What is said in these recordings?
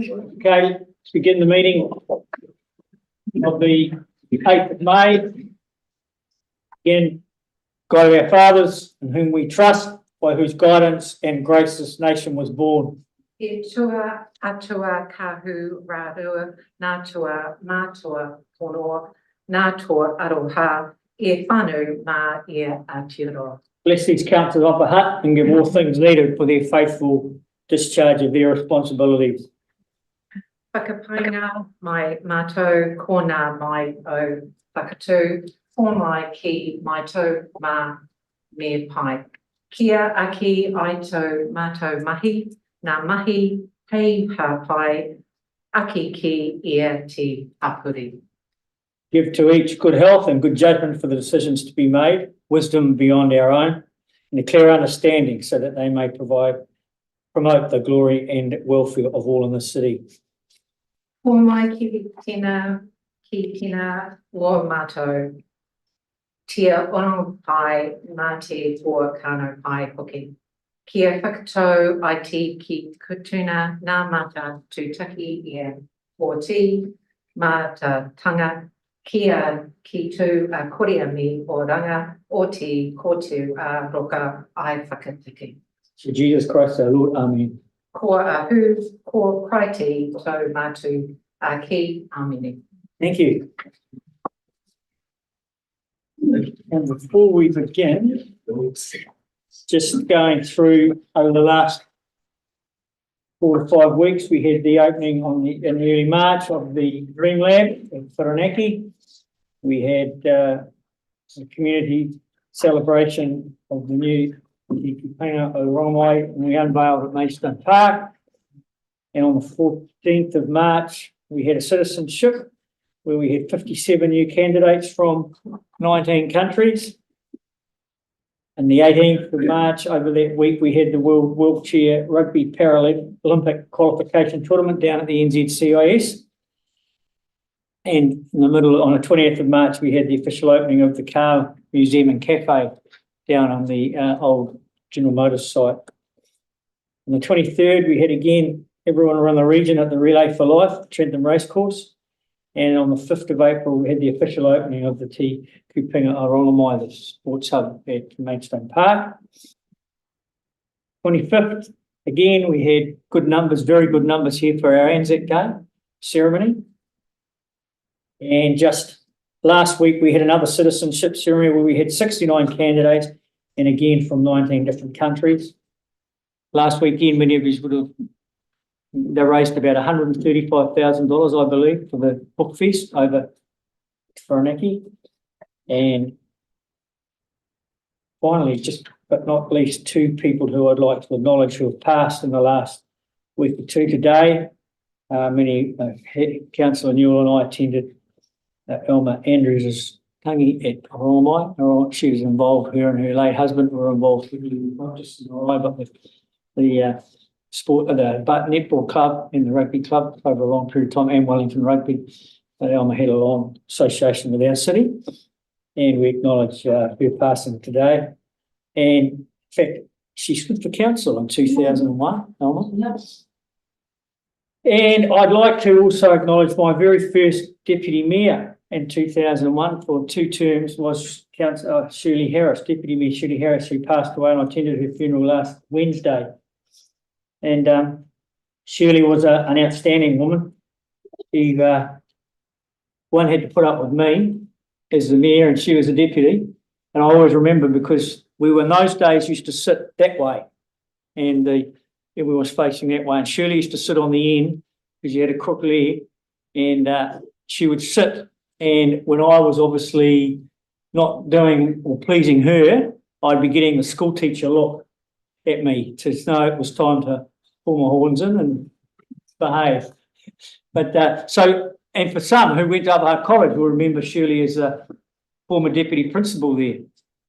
Okay, let's begin the meeting of the 8th of May. Again, God of our fathers, in whom we trust, by whose guidance and grace this nation was born. E tua atua kahu rarua natua matua poro natua aroha e whanu ma e atiro. Bless these councillors of the hut and give all things needed for their faithful discharge of their responsibilities. Whakapainga mai mātou kona mai o whakatū, o mai ki mai tau ma me pai. Kia aki aito mātou mahi, nā mahi hei ha pai, aki ki ia te apuri. Give to each good health and good judgment for the decisions to be made, wisdom beyond our own, and a clear understanding so that they may promote the glory and welfare of all in the city. Ko mai ki tina o mātou. Tia ono pai nā te o kano pai hoki. Kia whakatau ai ti ki kutuna nā mata tūtaki ia o ti mata tanga kia ki tu a korea mi o ranga o ti kotu a roka ai whakatiki. So Jesus Christ our Lord, Amen. Ko ahu, ko praiti tau mātu a ki amini. Thank you. And before we begin, just going through over the last 4 to 5 weeks, we had the opening in early March of the Dream Lab in Whirinaki. We had a community celebration of the new Kupenga Maidstone, and we unveiled at Maidstone Park. And on the 14th of March, we had a citizenship where we had 57 new candidates from 19 countries. And the 18th of March, over that week, we had the World Wheelchair Rugby Paralympic Qualification Tournament down at the NZCIS. And in the middle, on the 20th of March, we had the official opening of the Car Museum and Cafe down on the old General Motors site. On the 23rd, we had again everyone around the region at the Relay for Life, Trentham Racecourse. And on the 5th of April, we had the official opening of the Kupenga Maidstone, the sports hub at Maidstone Park. 25th, again, we had good numbers, very good numbers here for our Anzac Day ceremony. And just last week, we had another citizenship ceremony where we had 69 candidates, and again from 19 different countries. Last weekend, many of you they raised about $135,000, I believe, for the book feast over Whirinaki. And finally, just but not least, 2 people who I'd like to acknowledge who have passed in the last week or 2 today. Councillor Newell and I attended Elma Andrews' tangi at Oromai. She was involved, her and her late husband were involved not just in Oromai, but with the netball club and the rugby club over a long period of time, and Wellington Rugby. Elma had a long association with our city, and we acknowledge her passing today. And in fact, she stood for council in 2001, Elma. Yes. And I'd like to also acknowledge my very first deputy mayor in 2001 for 2 terms was Councillor Shirley Harris, Deputy Mayor Shirley Harris, who passed away, and I attended her funeral last Wednesday. And Shirley was an outstanding woman. She one had to put up with me as the mayor, and she was a deputy. And I always remember because we were in those days used to sit that way, and everyone was facing that way. And Shirley used to sit on the end because she had a crooked leg, and she would sit. And when I was obviously not doing or pleasing her, I'd be getting the school teacher look at me to know it was time to pull my horns in and behave. But and for some who went to Upper College will remember Shirley as a former deputy principal there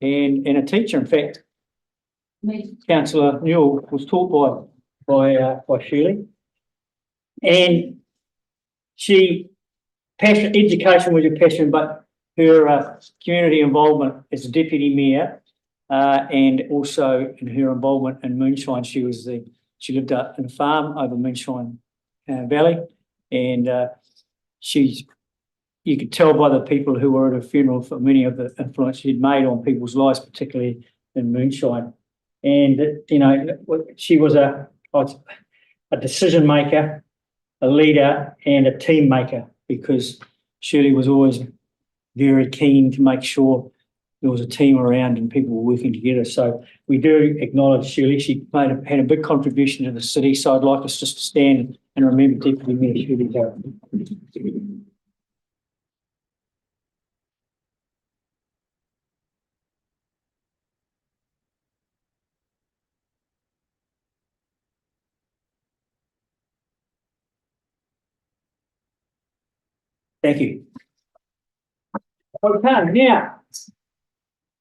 and a teacher. In fact, Councillor Newell was taught by Shirley, and education was her passion, but her community involvement as a deputy mayor and also in her involvement in moonshine. She lived in a farm over Moonshine Valley, and you could tell by the people who were at her funeral for many of the influence she'd made on people's lives, particularly in moonshine. And, she was a decision maker, a leader and a team maker, because Shirley was always very keen to make sure there was a team around and people were working together. So we do acknowledge Shirley. She had a big contribution to the city. So I'd like us just to stand and remember Deputy Mayor Shirley Garrett. Thank you. Okay, now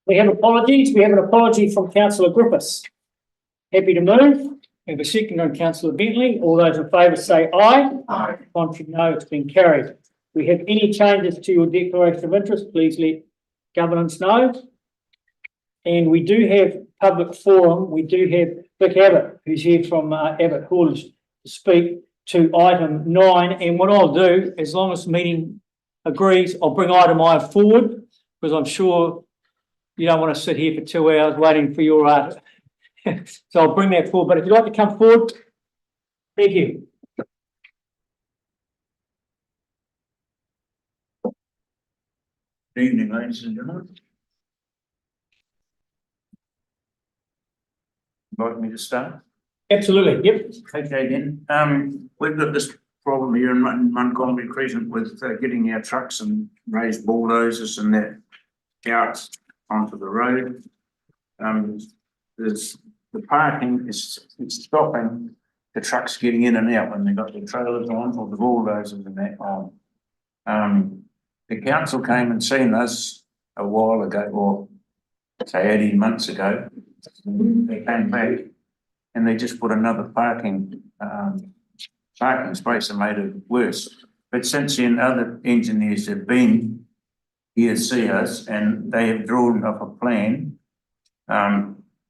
we have apologies. We have an apology from Councillor Griffiths. Happy to move. We have a second on Councillor Bentley. All those in favour say aye. Aye. Contrary, no. It's been carried. We have any changes to your declaration of interest, please let governance know. And we do have public forum. We do have Vic Abbott, who's here from Abbott Haulage, to speak to item 9, and what I'll do, as long as the meeting agrees, I'll bring item 9 forward, because I'm sure you don't want to sit here for 2 hours waiting for your so I'll bring that forward. But if you'd like to come forward, thank you. Good evening, ladies and gentlemen. Like me to start? Absolutely, yep. Okay then, we've got this problem here in Montgomery Crescent with getting our trucks and raised bulldozers and that out onto the road. There's the parking is stopping the trucks getting in and out when they've got the trailers on or the bulldozers and that on. The council came and seen us a while ago, or say 18 months ago. They came back and they just put another parking space and made it worse. But since then, other engineers have been here to see us and they have drawn up a plan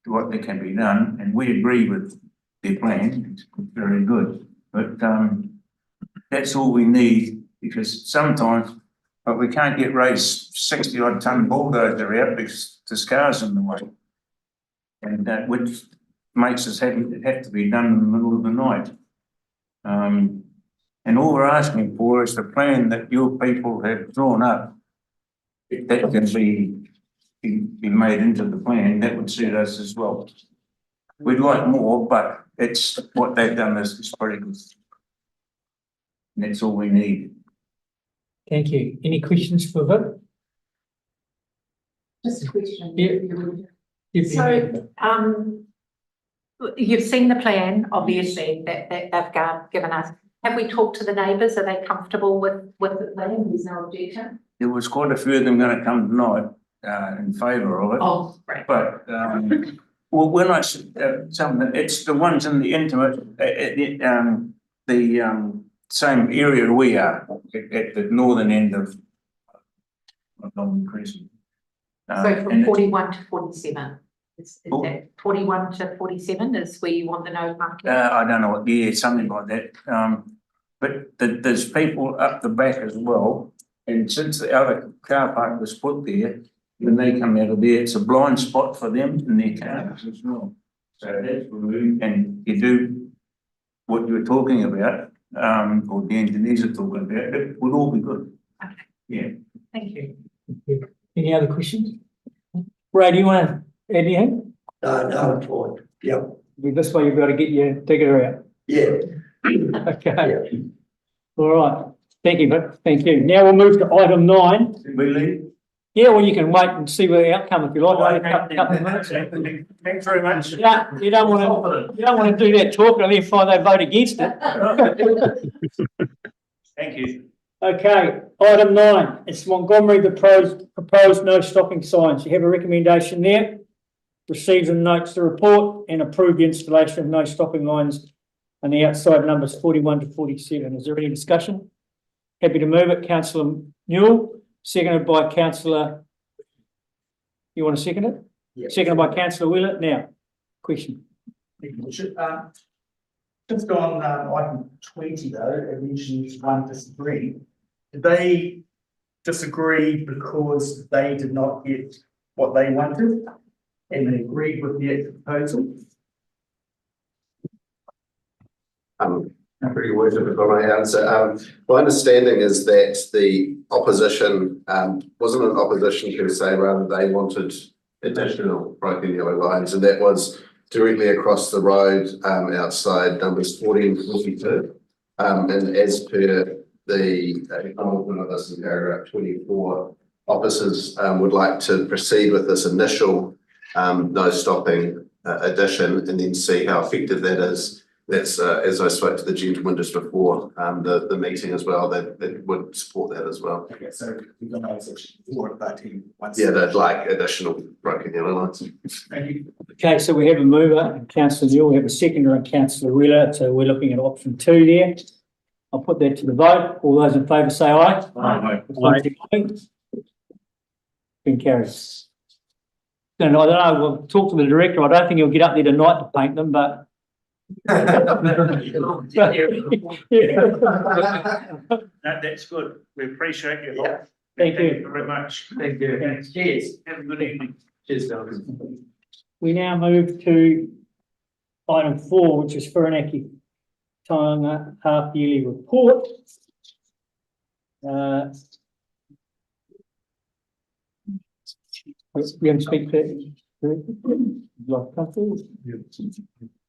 what that can be done, and we agree with their plan. It's very good, but that's all we need, because sometimes we can't get raised 60-odd ton bulldozer out because the scars in the way, and that which makes us have to be done in the middle of the night. And all we're asking for is the plan that your people have drawn up. If that can be made into the plan, that would suit us as well. We'd like more, but it's what they've done is pretty good. And that's all we need. Thank you. Any questions for Vic? Just a question. Yeah. So, you've seen the plan, obviously, that they've given us. Have we talked to the neighbours? Are they comfortable with the plan? There's no objection? There was quite a few of them going to come tonight in favour of it. Oh, right. But, well, when I something, it's the ones in the intimate, the same area we are, at the northern end of Montgomery Crescent. So from 41 to 47? Is that 41 to 47 is where you want the no parking? I don't know what, yeah, something like that. But there's people up the back as well. And since the other car park was put there, when they come out of there, it's a blind spot for them in their cars as well. So that's removed, and you do what you were talking about, or the engineers are talking about, it would all be good. Okay. Yeah. Thank you. Any other questions? Ray, do you want to add anything? No, point. Yep. This way you've got to get your digger out. Yeah. Okay. Yeah. All right. Thank you, Vic. Thank you. Now we'll move to item 9. Did we leave? Yeah, well, you can wait and see where the outcome if you like. Wait a couple of minutes. Thanks very much. Yeah, you don't want to do that talk and then find they vote against it. Thank you. Okay, item 9. It's Montgomery, the proposed no stopping signs. You have a recommendation there. Receives and notes the report and approve the installation of no stopping lines on the outside numbers 41 to 47. Is there any discussion? Happy to move it. Councillor Newell, seconded by Councillor. You want to second it? Yeah. Seconded by Councillor Wheeler. Now, question. Just on item 20 though, it mentions one disagree. Did they disagree because they did not get what they wanted and they agreed with the proposal? I'm pretty worried about my answer. My understanding is that the opposition wasn't an opposition per se, rather they wanted additional broken yellow lines, and that was directly across the road outside numbers 40 and 42. And as per the acknowledgement of this in paragraph 24, officers would like to proceed with this initial no stopping addition and then see how effective that is. That's as I spoke to the gentleman just before the meeting as well, that would support that as well. Okay, so we've got no section 4 but he wants. Yeah, they'd like additional broken yellow lines. Thank you. Okay, so we have a mover, Councillor Newell, we have a seconder and Councillor Wheeler, so we're looking at option 2 there. I'll put that to the vote. All those in favour say aye. Aye. Been carried. And I don't know, we'll talk to the director. I don't think he'll get up there tonight to paint them, but. No, that's good. We appreciate your help. Thank you. Very much. Thank you. Cheers. Have a good evening. Cheers, Duncan. We now move to item 4, which is Whirinaki Taonga half yearly report. We haven't speak to.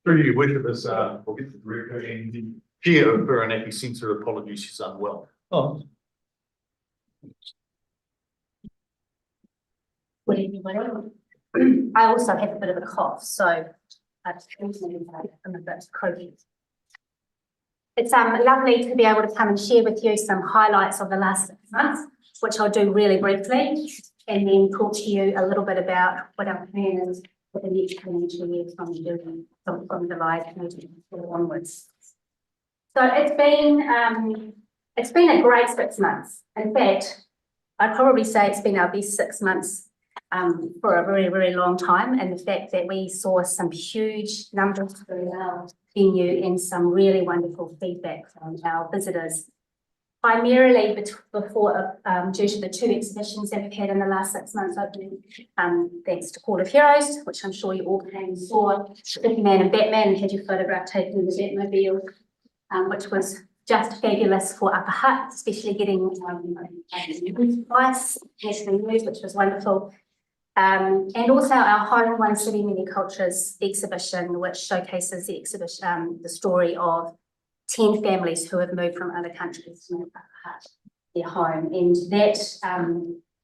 Through your worship, as we'll get to the director and the chair of Whirinaki sends her apologies, she's unwell. Oh, Good evening, everyone. I also have a bit of a cough, so I'm a bit croaky. It's lovely to be able to come and share with you some highlights of the last 6 months, which I'll do really briefly, and then talk to you a little bit about what our plan is for the next financial year from July 2024 onwards. So it's been a great 6 months. In fact, I'd probably say it's been our best 6 months for a very, very long time. And the fact that we saw some huge numbers through our venue and some really wonderful feedback from our visitors. Primarily before, due to the 2 exhibitions that we've had in the last 6 months opening, thanks to Hall of Heroes, which I'm sure you all came and saw, Superman and Batman, and had your photograph taken in the Batmobile, which was just fabulous for Upper Hutt, especially getting price, national news, which was wonderful. And also our Home One City Many Cultures exhibition, which showcases the exhibition, the story of 10 families who have moved from other countries to make Upper Hutt their home. And that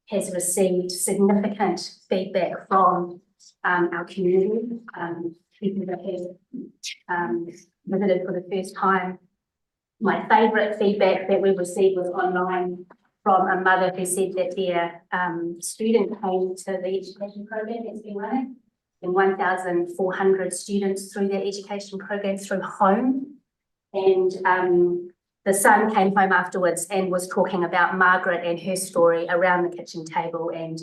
has received significant feedback from our community. People that have visited for the first time. My favourite feedback that we received was online from a mother who said that their student came to the education program that's been running, and 1,400 students through their education program through home. And the son came home afterwards and was talking about Margaret and her story around the kitchen table. And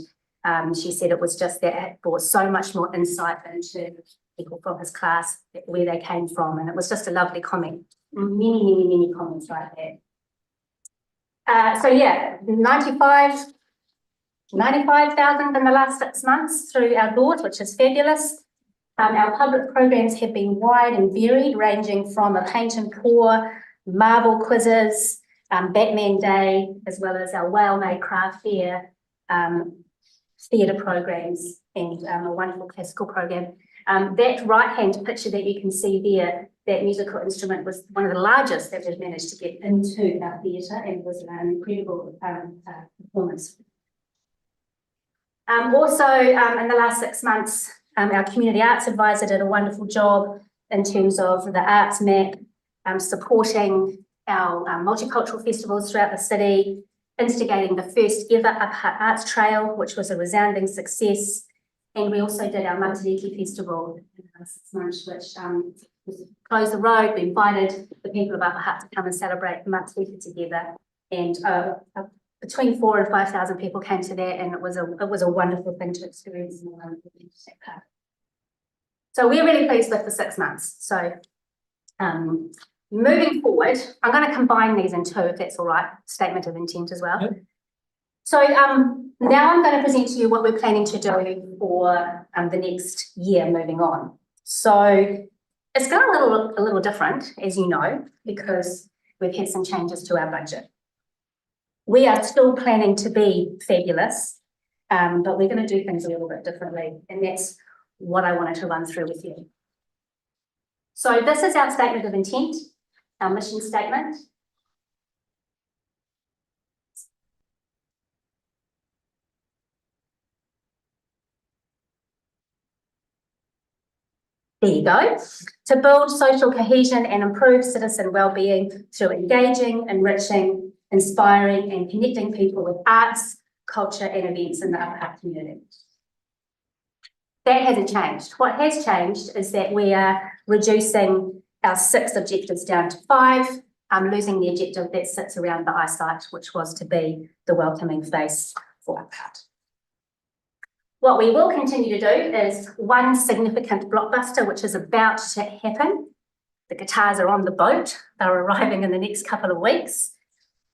she said it was just that it brought so much more insight into people from his class, where they came from. And it was just a lovely comment. Many comments like that. So yeah, 95,000 in the last 6 months through our doors, which is fabulous. Our public programs have been wide and varied, ranging from a paint and pour, marble quizzes, Batman Day, as well as our well-made craft fair, theatre programs, and a wonderful classical program. That right-hand picture that you can see there, that musical instrument was one of the largest that we've managed to get into our theatre, and was an incredible performance. Also, in the last 6 months, our community arts advisor did a wonderful job in terms of the arts map, supporting our multicultural festivals throughout the city, instigating the first ever Upper Hutt Arts Trail, which was a resounding success. And we also did our Matariki Festival in the last 6 months, which was closed the road. We invited the people of Upper Hutt to come and celebrate Matariki together. And between 4,000 and 5,000 people came to that, and it was a wonderful thing to experience. So we're really pleased with the 6 months. So Moving forward, I'm going to combine these in two, if that's all right, statement of intent as well. Yep. So now I'm going to present to you what we're planning to do for the next year moving on. So it's going a little different, as you know, because we've had some changes to our budget. We are still planning to be fabulous, but we're going to do things a little bit differently, and that's what I wanted to run through with you. So this is our statement of intent, our mission statement. There you go. To build social cohesion and improve citizen well-being through engaging, enriching, inspiring and connecting people with arts, culture and events in the Upper Hutt community. That hasn't changed. What has changed is that we are reducing our 6 objectives down to 5, losing the objective that sits around the eyesight, which was to be the welcoming face for Upper Hutt. What we will continue to do is one significant blockbuster, which is about to happen. The guitars are on the boat. They're arriving in the next couple of weeks.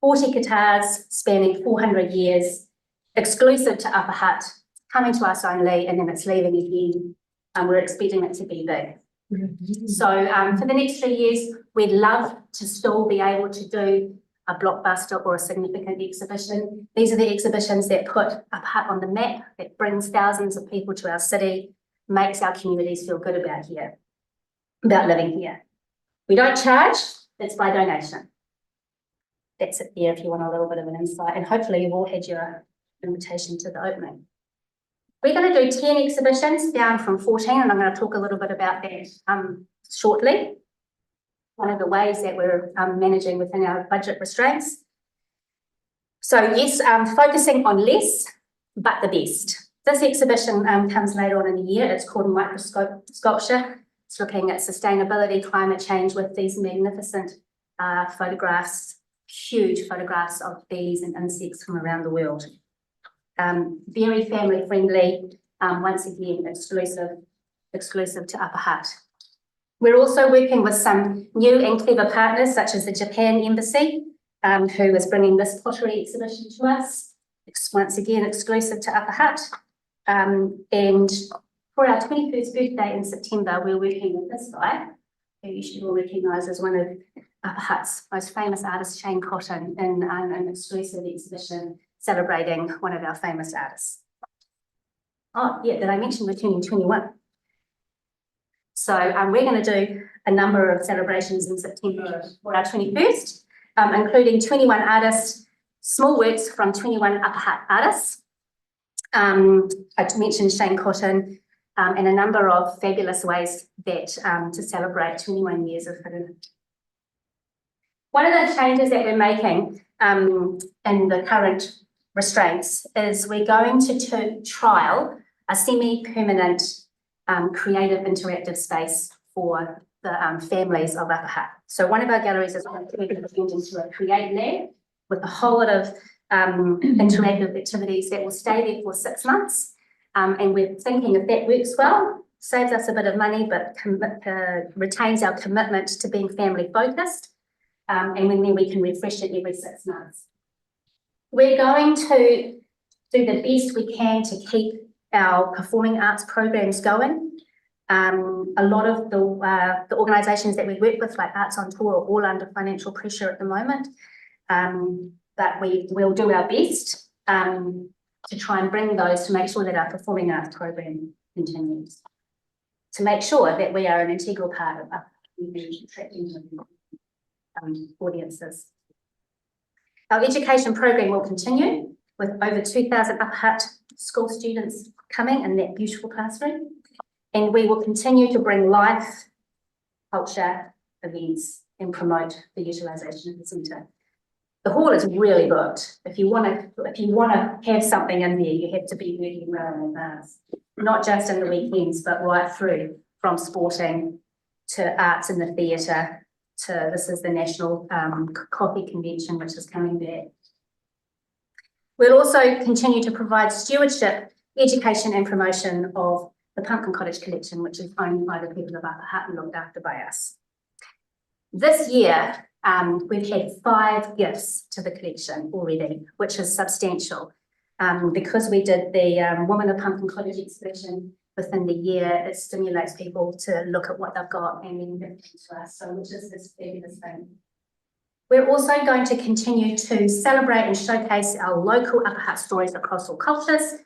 40 guitars spanning 400 years, exclusive to Upper Hutt, coming to us only, and then it's leaving again. We're expecting it to be big. So for the next 3 years, we'd love to still be able to do a blockbuster or a significant exhibition. These are the exhibitions that put Upper Hutt on the map, that brings thousands of people to our city, makes our communities feel good about here, about living here. We don't charge, it's by donation. That's it there if you want a little bit of an insight, and hopefully you've all had your invitation to the opening. We're going to do 10 exhibitions down from 14, and I'm going to talk a little bit about that shortly. One of the ways that we're managing within our budget restraints. So yes, focusing on less, but the best. This exhibition comes later on in the year. It's called Microscope Sculpture. It's looking at sustainability, climate change with these magnificent photographs, huge photographs of bees and insects from around the world. Very family friendly, once again, exclusive to Upper Hutt. We're also working with some new and clever partners, such as the Japan Embassy, who is bringing this pottery exhibition to us. It's once again exclusive to Upper Hutt. And for our 21st birthday in September, we're working with this guy, who you should all recognise as one of Upper Hutt's most famous artists, Shane Cotton, in an exclusive exhibition celebrating one of our famous artists. Oh, yeah, did I mention we're turning 21? So we're going to do a number of celebrations in September for our 21st, including 21 artists, small works from 21 Upper Hutt artists. I mentioned Shane Cotton, and a number of fabulous ways that to celebrate 21 years of Whirinaki. One of the changes that we're making in the current restraints is we're going to trial a semi-permanent creative interactive space for the families of Upper Hutt. So one of our galleries is going to be turned into a create lab with a whole lot of interactive activities that will stay there for 6 months. And we're thinking if that works well, saves us a bit of money, but retains our commitment to being family focused. And then we can refresh it every 6 months. We're going to do the best we can to keep our performing arts programs going. A lot of the organisations that we work with, like Arts on Tour, are all under financial pressure at the moment. But we will do our best to try and bring those to make sure that our performing arts program continues. To make sure that we are an integral part of attracting audiences. Our education program will continue with over 2,000 Upper Hutt school students coming in that beautiful classroom. And we will continue to bring life, culture, events, and promote the utilisation of the centre. The hall is really booked. If you want to have something in there, you have to be working well in advance. Not just in the weekends, but right through, from sporting to arts in the theatre to this is the National Coffee Convention, which is coming back. We'll also continue to provide stewardship, education and promotion of the Pumpkin Cottage collection, which is owned by the people of Upper Hutt and looked after by us. This year, we've had 5 gifts to the collection already, which is substantial. Because we did the Woman of Pumpkin Cottage exhibition within the year, it stimulates people to look at what they've got and then give it to us, so which is this fabulous thing. We're also going to continue to celebrate and showcase our local Upper Hutt stories across all cultures.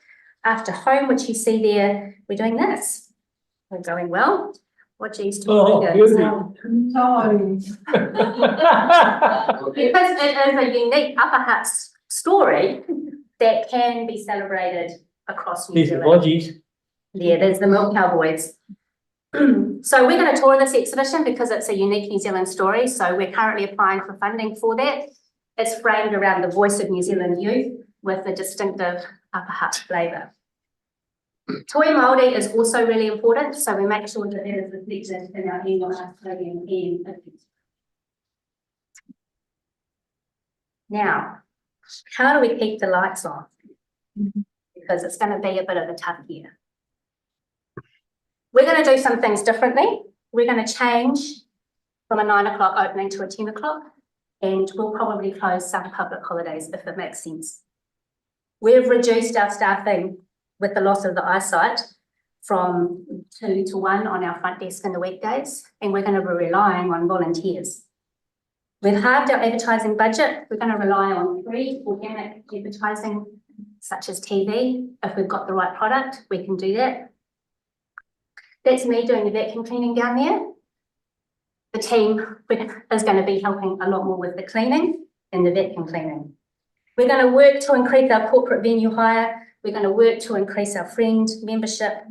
After home, which you see there, we're doing this. We're going well. What geez to Oh, beauty. No. Because it is a unique Upper Hutt story that can be celebrated across New These are Zealand. lodgies. Yeah, there's the Milk Cowboys. So we're going to tour this exhibition because it's a unique New Zealand story. So we're currently applying for funding for that. It's framed around the voice of New Zealand youth with a distinctive Upper Hutt flavour. Toi Māori is also really important, so we make sure that that is reflected in our annual art program and now, how do we keep the lights on? Because it's going to be a bit of a tough year. We're going to do some things differently. We're going to change from a 9 o'clock opening to a 10 o'clock, and we'll probably close some public holidays if it makes sense. We've reduced our staffing with the loss of the eyesight from 2 to 1 on our front desk in the weekdays, and we're going to be relying on volunteers. We've halved our advertising budget. We're going to rely on free organic advertising, such as TV. If we've got the right product, we can do that. That's me doing the vacuum cleaning down there. The team is going to be helping a lot more with the cleaning and the vacuum cleaning. We're going to work to increase our corporate venue hire. We're going to work to increase our friend membership.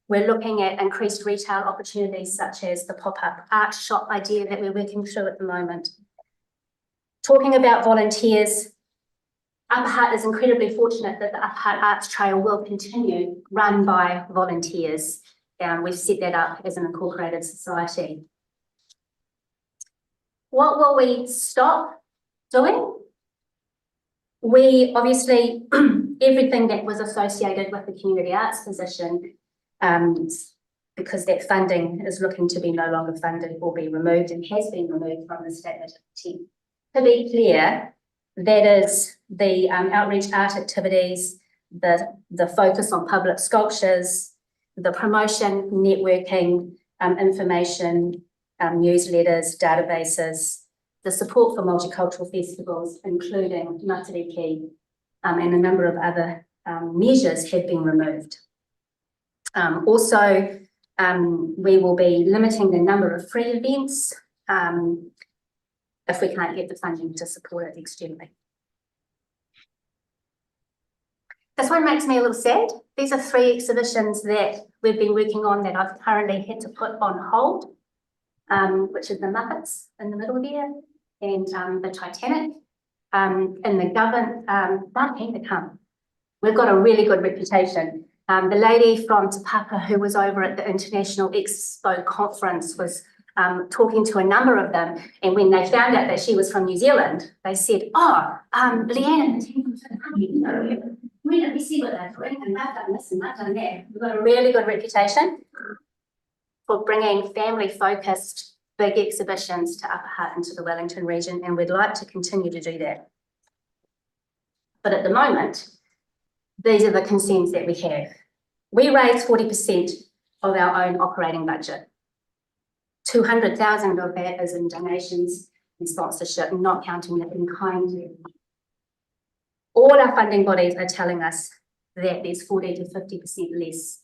We're looking at increased retail opportunities such as the pop-up art shop idea that we're working through at the moment. Talking about volunteers, Upper Hutt is incredibly fortunate that the Upper Hutt Arts Trail will continue run by volunteers. We've set that up as an incorporated society. What will we stop doing? We obviously, everything that was associated with the community arts position, because that funding is looking to be no longer funded, will be removed and has been removed from the statement of intent. To be clear, that is the outreach art activities, the focus on public sculptures, the promotion, networking, information, newsletters, databases, the support for multicultural festivals, including Matariki, and a number of other measures have been removed. Also, we will be limiting the number of free events if we can't get the funding to support it externally. This one makes me a little sad. These are 3 exhibitions that we've been working on that I've currently had to put on hold, which is the Muppets in the middle there, and the Titanic, and the Govan, not keen to come. We've got a really good reputation. The lady from Te Papa who was over at the International Expo conference was talking to a number of them, and when they found out that she was from New Zealand, they said, oh, Leanne and the team from Te Papa, we see what they're doing, and they've done this and they've done that. We've got a really good reputation for bringing family-focused big exhibitions to Upper Hutt and to the Wellington region, and we'd like to continue to do that. But at the moment, these are the concerns that we have. We raise 40% of our own operating budget. 200,000 of that is in donations and sponsorship, not counting the in-kind. All our funding bodies are telling us that there's 40 to 50% less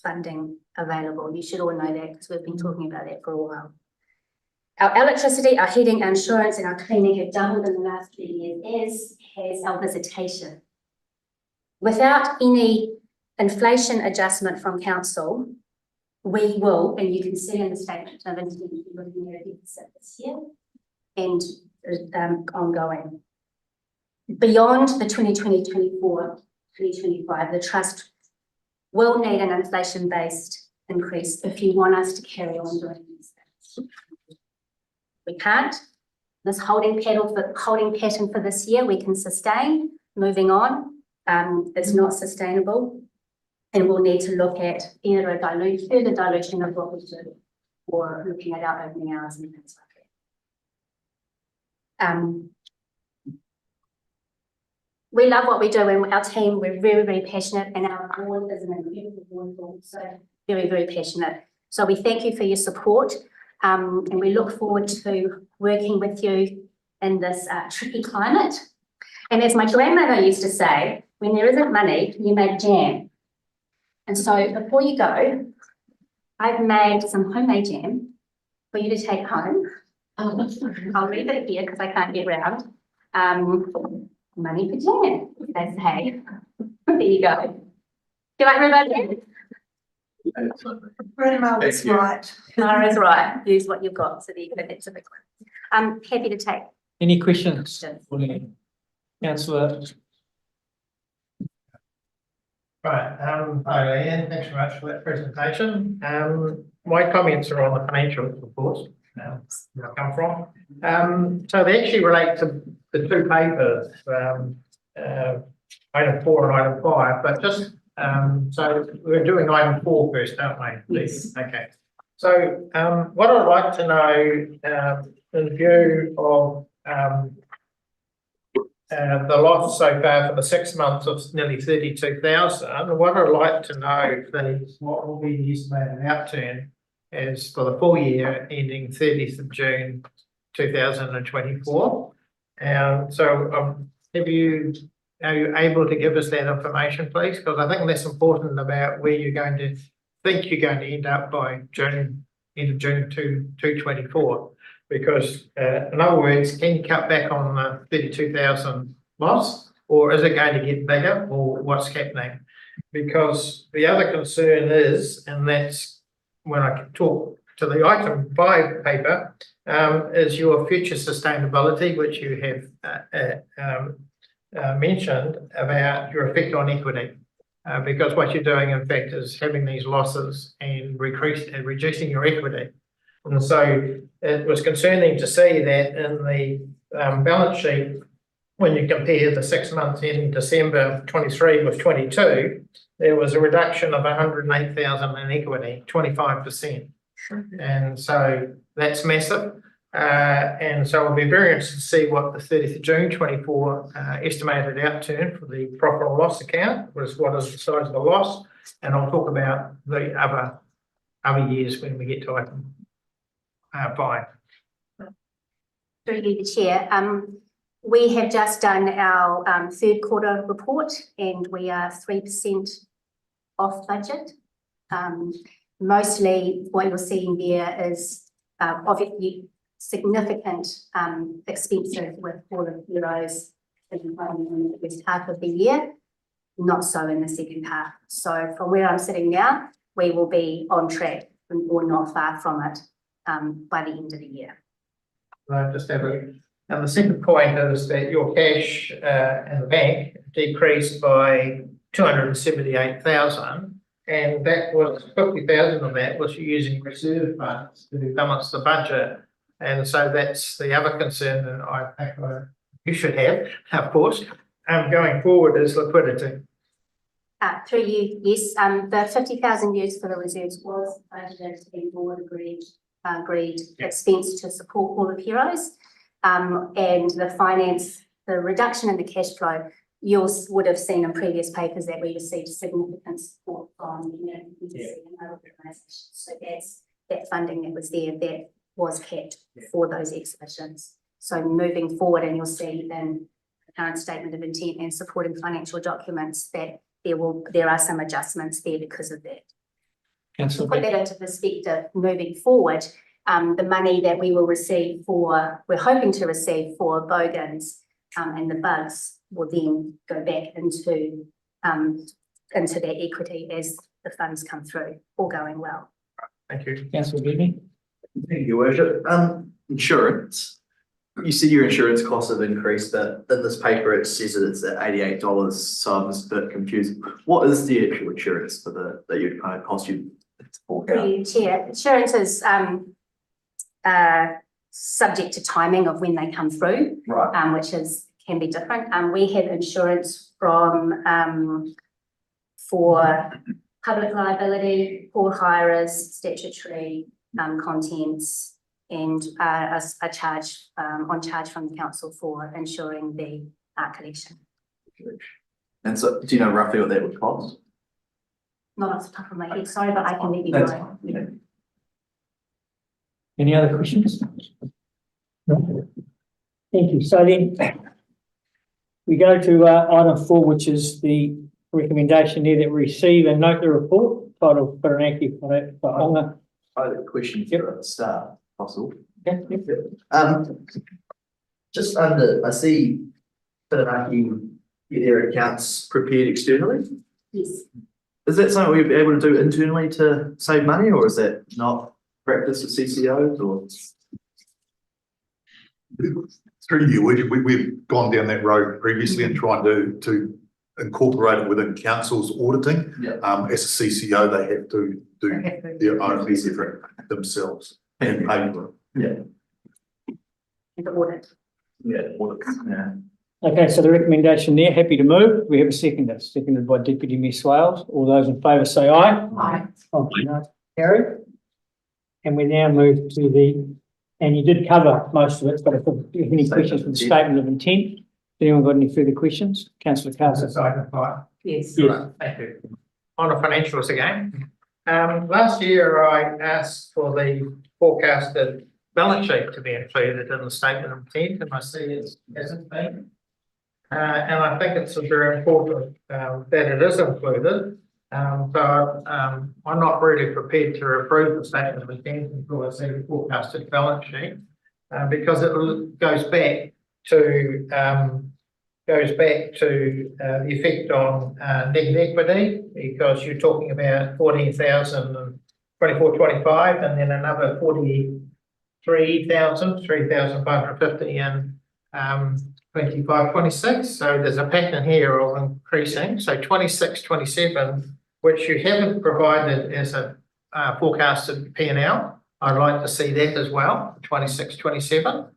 funding available. You should all know that because we've been talking about that for a while. Our electricity, our heating, our insurance, and our cleaning have doubled in the last 3 years, as has our visitation. Without any inflation adjustment from council, we will, and you can see in the statement of intent, we're looking at a deficit this year and ongoing. Beyond the 2024, 2025, the trust will need an inflation-based increase if you want us to carry on doing these things. We can't. This holding pattern for this year, we can sustain. Moving on, it's not sustainable, and we'll need to look at either a further dilution of what we do, or looking at our opening hours and things like that. We love what we do, and our team, we're very, very passionate, and our board is an incredible board, also very, very passionate. So we thank you for your support, and we look forward to working with you in this tricky climate. And as my grandmother used to say, when there isn't money, you make jam. And so before you go, I've made some homemade jam for you to take home. I'll leave it here because I can't get round. Money for jam, they say. There you go. Do you like everybody? Grandma was Thank you. right. Mara is right. Use what you've got. So there you go. That's a big one. I'm happy to take. Any questions? Councillor, Right, hi Leanne, thanks very much for that presentation. My comments are on the financial reports, where I come from. So they actually relate to the two papers, item 4 and item 5, but just, so we're doing item 4 first, aren't we? Yes. Okay. So, what I'd like to know, in view of, the loss so far for the 6 months of nearly 32,000. What I'd like to know, please, what will be the estimated outturn as for the full year ending 30th of June 2024? So are you able to give us that information, please? Because I think that's important about where you're going to think you're going to end up by June, end of June 2024. Because, in other words, can you cut back on the 32,000 loss, or is it going to get bigger, or what's happening? Because the other concern is, and that's when I talk to the item 5 paper, is your future sustainability, which you have mentioned about your effect on equity. Because what you're doing, in fact, is having these losses and reducing your equity. And so it was concerning to see that in the balance sheet, when you compare the 6 months ending December 23 with 22, there was a reduction of 108,000 in equity, 25%. And so that's massive. And so I'll be very interested to see what the 30th of June 24 estimated outturn for the profit or loss account was, what is the size of the loss. And I'll talk about the other years when we get to item 5. Through you, the chair. We have just done our third quarter report, and we are 3% off budget. Mostly what you're seeing there is obviously significant expenses with all of euros in the first half of the year, not so in the second half. So from where I'm sitting now, we will be on track or not far from it by the end of the year. Right, just have a, and the second point is that your cash in the bank decreased by 278,000, and that was 50,000 of that was using reserve funds to balance the budget, and so that's the other concern that I think you should have, of course, going forward is liquidity. Through you, yes. The 50,000 used for the reserves was budgeted and board agreed expense to support all of Heroes, and the reduction in the cash flow, you would have seen in previous papers that we received significant support from and other organisations. So that's that funding that was there that was kept for those exhibitions. So moving forward, and you'll see in the current statement of intent and supporting financial documents that there are some adjustments there because of that. To put that into perspective, moving forward, the money that we will receive we're hoping to receive for Bogans and the bugs will then go back into that equity as the funds come through, all going well. Thank you. Councillor Bidney. Thank you, Worship. Insurance. You see your insurance costs have increased, but in this paper it says that it's at $88, so I'm just a bit confused. What is the actual insurance for that you'd kind of cost you to fork out? Chair, insurance is subject to timing of when they come through, Right. which can be different. We have insurance from for public liability, port hirers, statutory contents, and a charge, on charge from the council for ensuring the collection. And so, do you know roughly what that would cost? Not off the top of my head, sorry, but I can let you That's know. fine, yeah. Any other questions? No? Thank you. So then we go to item 4, which is the recommendation there that we receive and note the report titled Whirinaki Whare Taonga. I had a question Yep. for at the start, if possible. Okay, yep. Just under, I see Whirinaki get their accounts prepared externally. Yes. Is that something we'd be able to do internally to save money, or is that not practice with CCOs, or? Through you, we've gone down that road previously and trying to incorporate it within council's auditing. Yeah. As a CCO, they have to do their own different themselves and pay for it. Yeah. And the audit. Yeah, audits, yeah. Okay, so the recommendation there, happy to move. We have a seconder, seconded by Deputy Mayor Swales. All those in favour say aye. Aye. Oh, no, carried. And we now move to the, and you did cover most of it, but if you have any questions for the statement of intent, has anyone got any further questions? Councillor Carson. That's item 5. Yes. Yes. Thank you. On the financials again. Last year I asked for the forecasted balance sheet to be included in the statement of intent, and I see it hasn't been. And I think it's very important that it is included. So I'm not really prepared to approve the statement of intent until I see the forecasted balance sheet, because it goes back to the effect on net equity, because you're talking about 14,000 and 24-25, and then another 3,550 in 25-26. So there's a pattern here of increasing. So 26-27, which you haven't provided as a forecasted P&L. I'd like to see that as well, 26-27.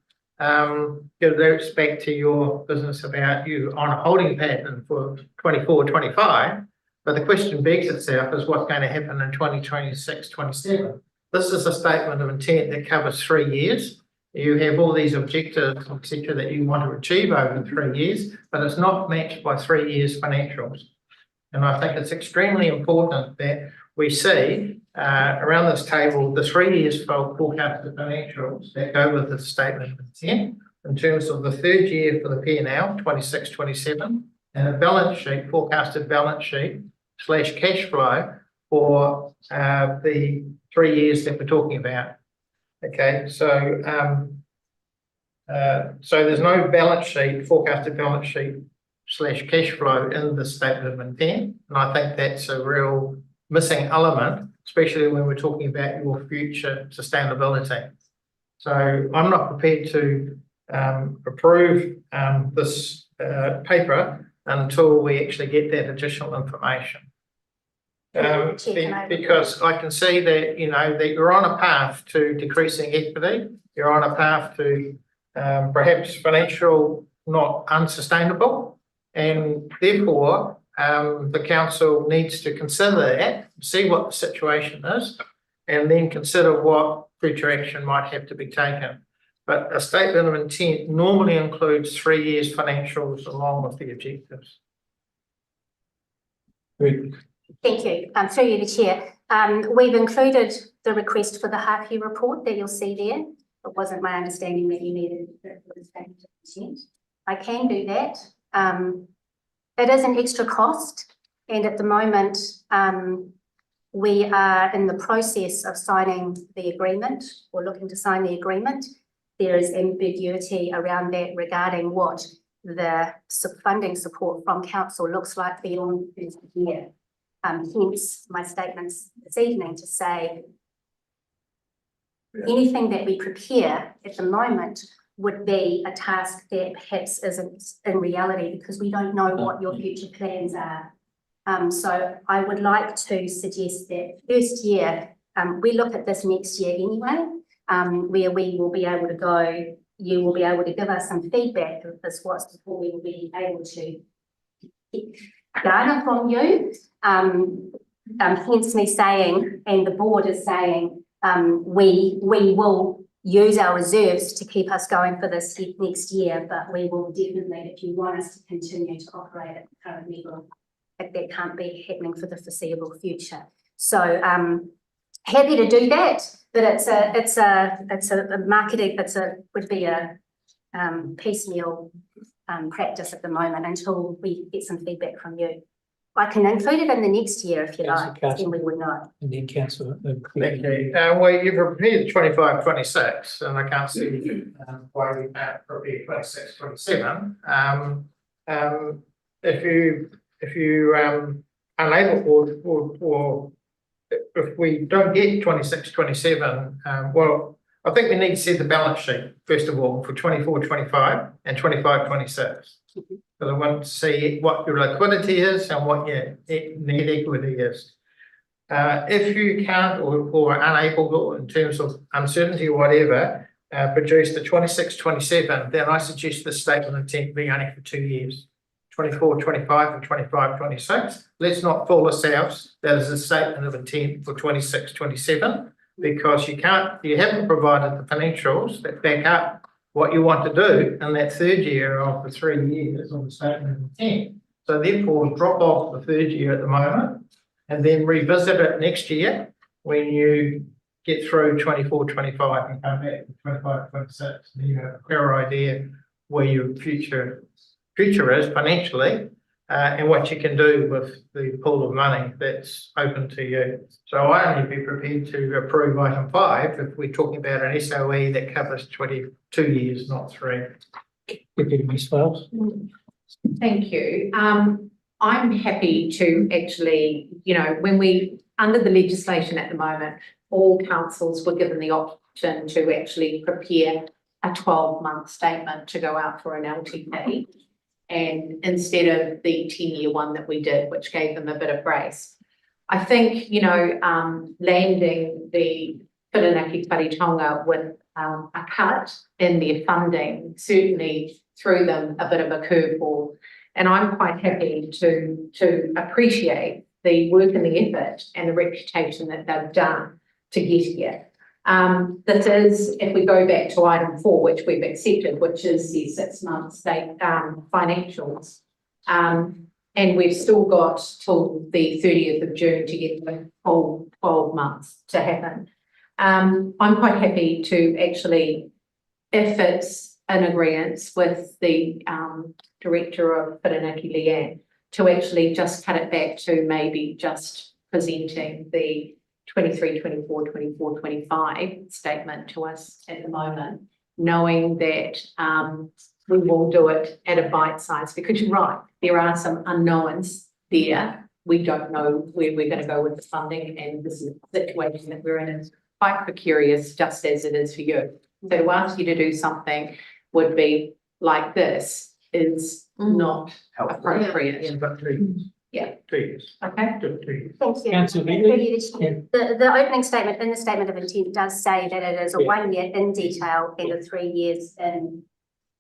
Give respect to your business about you on a holding pattern for 24-25. But the question begs itself is what's going to happen in 2026-27. This is a statement of intent that covers 3 years. You have all these objectives, etc., that you want to achieve over 3 years, but it's not matched by 3 years financials. And I think it's extremely important that we see around this table the 3 years forecasted financials that go with the statement of intent in terms of the third year for the P&L, 26-27, and a balance sheet, forecasted balance sheet / cash flow for the 3 years that we're talking about. Okay, so there's no balance sheet, forecasted balance sheet / cash flow in the statement of intent, and I think that's a real missing element, especially when we're talking about your future sustainability. So I'm not prepared to approve this paper until we actually get that additional information. Because I can see that, you know, that you're on a path to decreasing equity, you're on a path to perhaps financial not unsustainable, and therefore the council needs to consider that, see what the situation is, and then consider what future action might have to be taken. But a statement of intent normally includes 3 years financials along with the objectives. Thank you. Through you, the chair. We've included the request for the half-year report that you'll see there. It wasn't my understanding that you needed it for the statement of intent. I can do that. It is an extra cost, and at the moment, we are in the process of signing the agreement, or looking to sign the agreement. There is ambiguity around that regarding what the funding support from council looks like beyond this year. Hence my statements this evening to say anything that we prepare at the moment would be a task that perhaps isn't in reality, because we don't know what your future plans are. So I would like to suggest that first year, we look at this next year anyway, where we will be able to go, you will be able to give us some feedback of this, what support we will be able to garner from you. Hence me saying, and the board is saying, we will use our reserves to keep us going for this next year, but we will definitely, if you want us to continue to operate at the current level, that can't be happening for the foreseeable future. So happy to do that, but it's a marketing, would be a piecemeal practice at the moment until we get some feedback from you. I can include it in the next year if you like, then we would know. And then councillor. Thank you. Well, you've prepared 25, 26, and I can't see why we can't prepare 26, 27. If you unable or if we don't get 26, 27, well, I think we need to see the balance sheet first of all for 24, 25 and 25, 26. Because I want to see what your liquidity is and what your net equity is. If you can't or unable to, in terms of uncertainty or whatever, produce the 26, 27, then I suggest the statement of intent be only for 2 years. 24, 25 and 25, 26. Let's not fool ourselves. That is a statement of intent for 26, 27, because you haven't provided the financials that back up what you want to do in that third year of the 3 years on the statement of intent. So therefore, drop off the third year at the moment and then revisit it next year when you get through 24, 25 and come back to 25, 26. And you have a clearer idea where your future is financially and what you can do with the pool of money that's open to you. So I only be prepared to approve item 5 if we're talking about an SOE that covers 22 years, not 3. Ms. Wells. Thank you. I'm happy to actually, when we, under the legislation at the moment, all councils were given the option to actually prepare a 12-month statement to go out for an LTP. And instead of the 10-year one that we did, which gave them a bit of grace. I think, landing the Whirinaki Whare Taonga with a cut in their funding certainly threw them a bit of a curveball. And I'm quite happy to appreciate the work and the effort and the reputation that they've done to get here. This is, if we go back to item 4, which we've accepted, which is the 6-month state financials. And we've still got till the 30th of June to get the whole 12 months to happen. I'm quite happy to actually, if it's in agreement with the director of Whirinaki Leanne, to actually just cut it back to maybe just presenting the 23, 24, 24, 25 statement to us at the moment, knowing that we will do it at a bite size, because you're right, there are some unknowns there. We don't know where we're going to go with the funding, and this is the situation that we're in is quite precarious, just as it is for you. So to ask you to do something would be like this is not appropriate. Yeah. 2 years. Okay. 2 years. Thank you. Councillor Through you, the opening statement in the statement of intent does say that it is a 1 year in detail and a 3 years in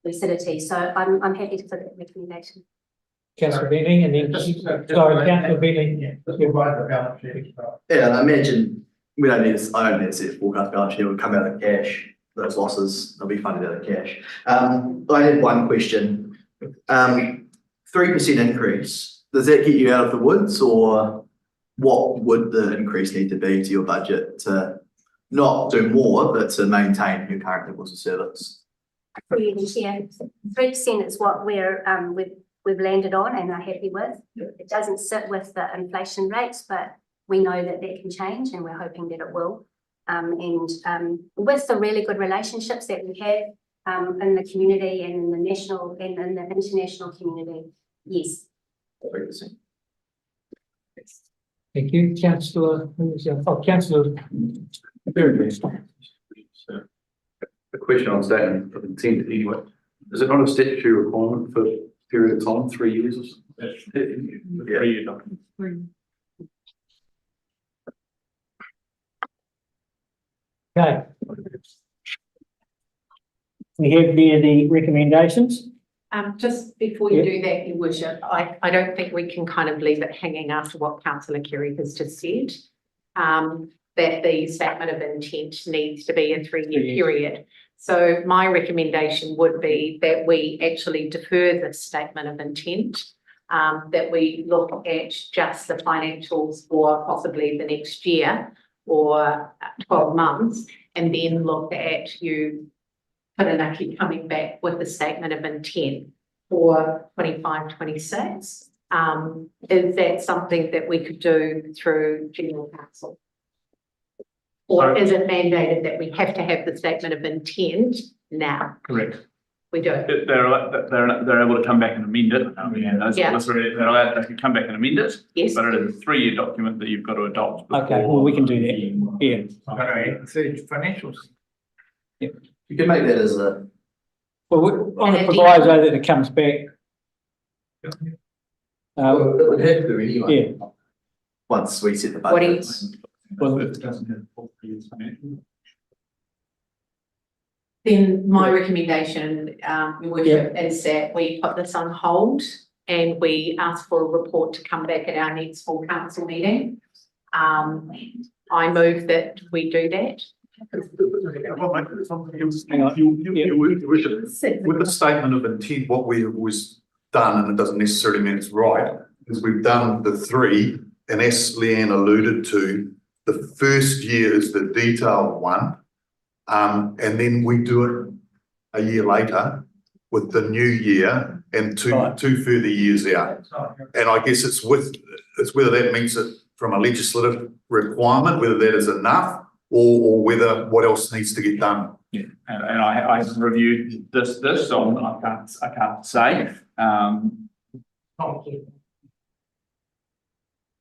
lucidity. So I'm happy to put that recommendation. Councillor Beatling and then, sorry, Councillor Beatling. Yeah, and I imagine I don't need to see a forecast balance sheet. It will come out of cash. Those losses, they'll be funded out of cash. I had one question. 3% increase. Does that get you out of the woods, or what would the increase need to be to your budget to not do more, but to maintain your current levels of service? Yeah, 3% is what we've landed on and are happy with. It doesn't sit with the inflation rates, but we know that can change, and we're hoping that it will. And with the really good relationships that we have in the community and in the national and in the international community, yes. Thank you, Councillor. Councillor. A question on statement of intent anyway. Is it not a statutory requirement for a period of time, 3 years or something? Yeah. 3 years. Okay. We have there the recommendations. Just before you do that, Your Worship, I don't think we can kind of leave it hanging after what Councillor Kerry has just said. that the statement of intent needs to be a 3-year period. So my recommendation would be that we actually defer the statement of intent, that we look at just the financials for possibly the next year or 12 months, and then look at you, Whirinaki, coming back with the statement of intent for 25-26. Is that something that we could do through General Council? Or is it mandated that we have to have the statement of intent now? Correct. We do. They're able to come back and amend it. They're allowed, they can come back and amend it. Yes. But it is a 3-year document that you've got to adopt. Okay, well, we can do that, yeah. The financials. You can make that as a, Well, on the proviso that it comes back. it would have to anyway. Yeah, Once we set the What do you- budgets. well, It doesn't have full 3 years financial. Then my recommendation, Your Worship, is that we put this on hold and we ask for a report to come back at our next full council meeting. I move that we do that. hang on. With the statement of intent, what we was done, and it doesn't necessarily mean it's right, is we've done the 3, and as Leanne alluded to, the first year is the detailed one. And then we do it a year later with the new year and two further years out. And I guess it's whether that means it from a legislative requirement, whether that is enough or whether what else needs to get done. Yeah, and I haven't reviewed this, so I can't say. Thank you.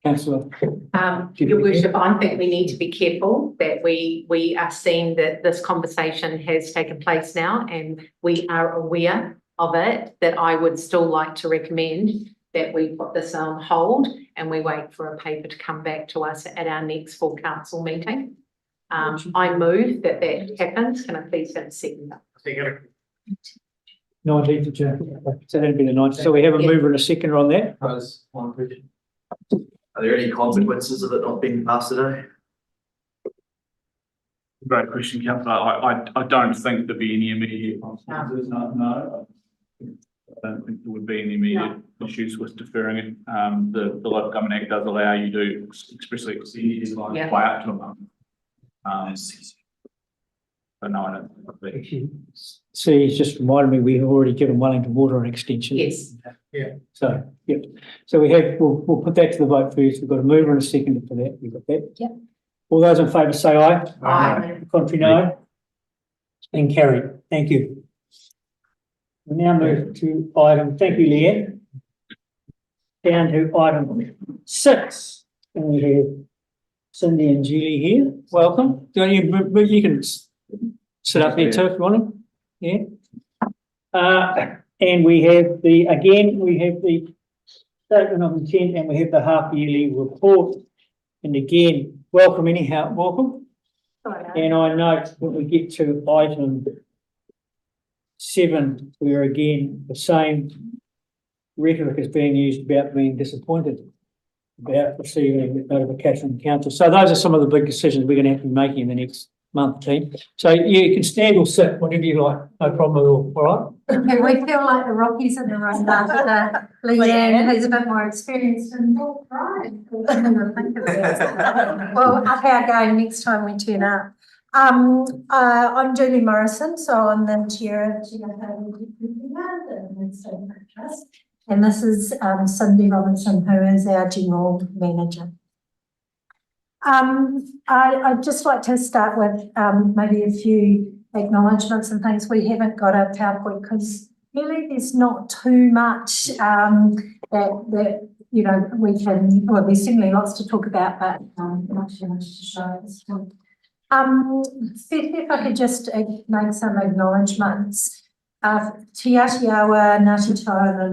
Councillor. Your Worship, I think we need to be careful that we are seeing that this conversation has taken place now and we are aware of it, that I would still like to recommend that we put this on hold and we wait for a paper to come back to us at our next full council meeting. I move that happens. Can I please have a second? 19th of June, so that'd be the 19th. So we have a mover and a seconder on that. Pose one question. Are there any consequences of it not being passed today? Great question, Councillor. I don't think there'd be any immediate consequences. No. I don't think there would be any immediate issues with deferring it. The Local Government Act does allow you to expressly extend your deadline by up to a month. So no, I don't think it would be. See, he's just reminded me, we have already given Wellington Water an extension. Yes. Yeah. So, yep. So we'll put that to the vote first. We've got a mover and a seconder for that. We've got that. Yep. All those in favour say aye. Aye. Contrary, no. And carried. Thank you. We now move to item, thank you, Leanne. Down to item 6. And we have Cindy and Julie here. Welcome. You can sit up there too if you want to. Yeah. And we have the statement of intent and we have the half-yearly report. And again, welcome anyhow, welcome. And I note when we get to item 7, where again, the same rhetoric is being used about being disappointed about receiving notification from the council. So those are some of the big decisions we're going to have to be making in the next month, team. So you can stand or sit, whatever you like, no problem at all, all right? We feel like the Rockies in the room after Leanne, who's a bit more experienced and more pride. Well, up our game next time we turn up. I'm Julie Morrison, so I'm the chair of the Maidstone Park Trust, and this is Cindy Robinson, who is our general manager. I'd just like to start with maybe a few acknowledgements and things. We haven't got a PowerPoint because really there's not too much that you know we can. Well, there's certainly lots to talk about, but not too much to show at this point. If I could just make some acknowledgements. Te Atiawa, Ngāti Taonga